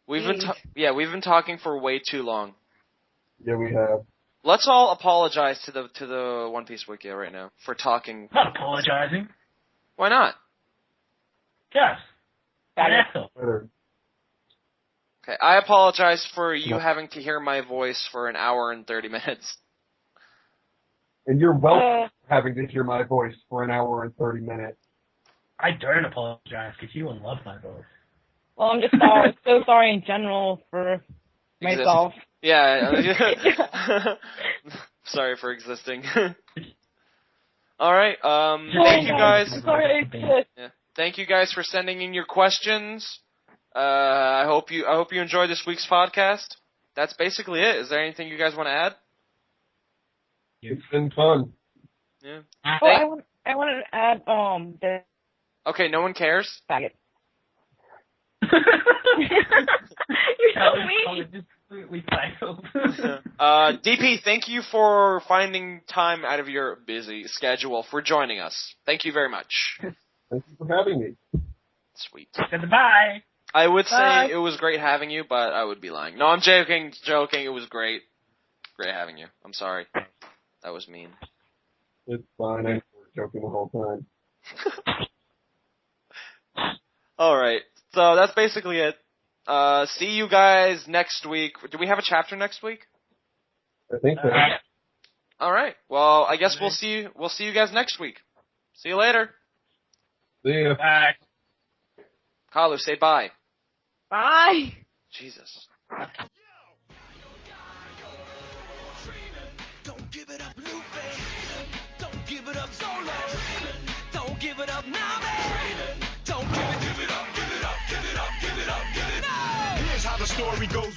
We've been talking for way too long. Yeah, we have. Let's all apologize to the One Piece Wikia right now for talking. Not apologizing. Why not? Yes. Better. Okay, I apologize for you having to hear my voice for an hour and 30 minutes. And you're welcome for having to hear my voice for an hour and 30 minutes. I don't apologize because you will love my voice. Well, I'm just so sorry in general for myself. Yeah. Sorry for existing. All right. Thank you guys. Sorry. Yeah. Thank you guys for sending in your questions. I hope you enjoyed this week's podcast. That's basically it. Is there anything you guys want to add? It's been fun. Yeah. Oh, I wanted to add the. Okay, no one cares. Faggot. You're so mean. Just completely failed. DP, thank you for finding time out of your busy schedule for joining us. Thank you very much. Thank you for having me. Sweet. Goodbye. I would say it was great having you, but I would be lying. No, I'm joking. It was great. Great having you. I'm sorry. That was mean. It's fine. I was joking the whole time. Alright. So that's basically it. See you guys next week. Do we have a chapter next week? I think so. Alright. Well, I guess we'll see you guys next week. See you later. See ya. Bye. Kalu, say bye. Bye. Jesus. Don't give it up, Lupe. Don't give it up solo. Don't give it up now, man. Don't give it up, give it up, give it up, give it up, give it up. No! Here's how the story goes.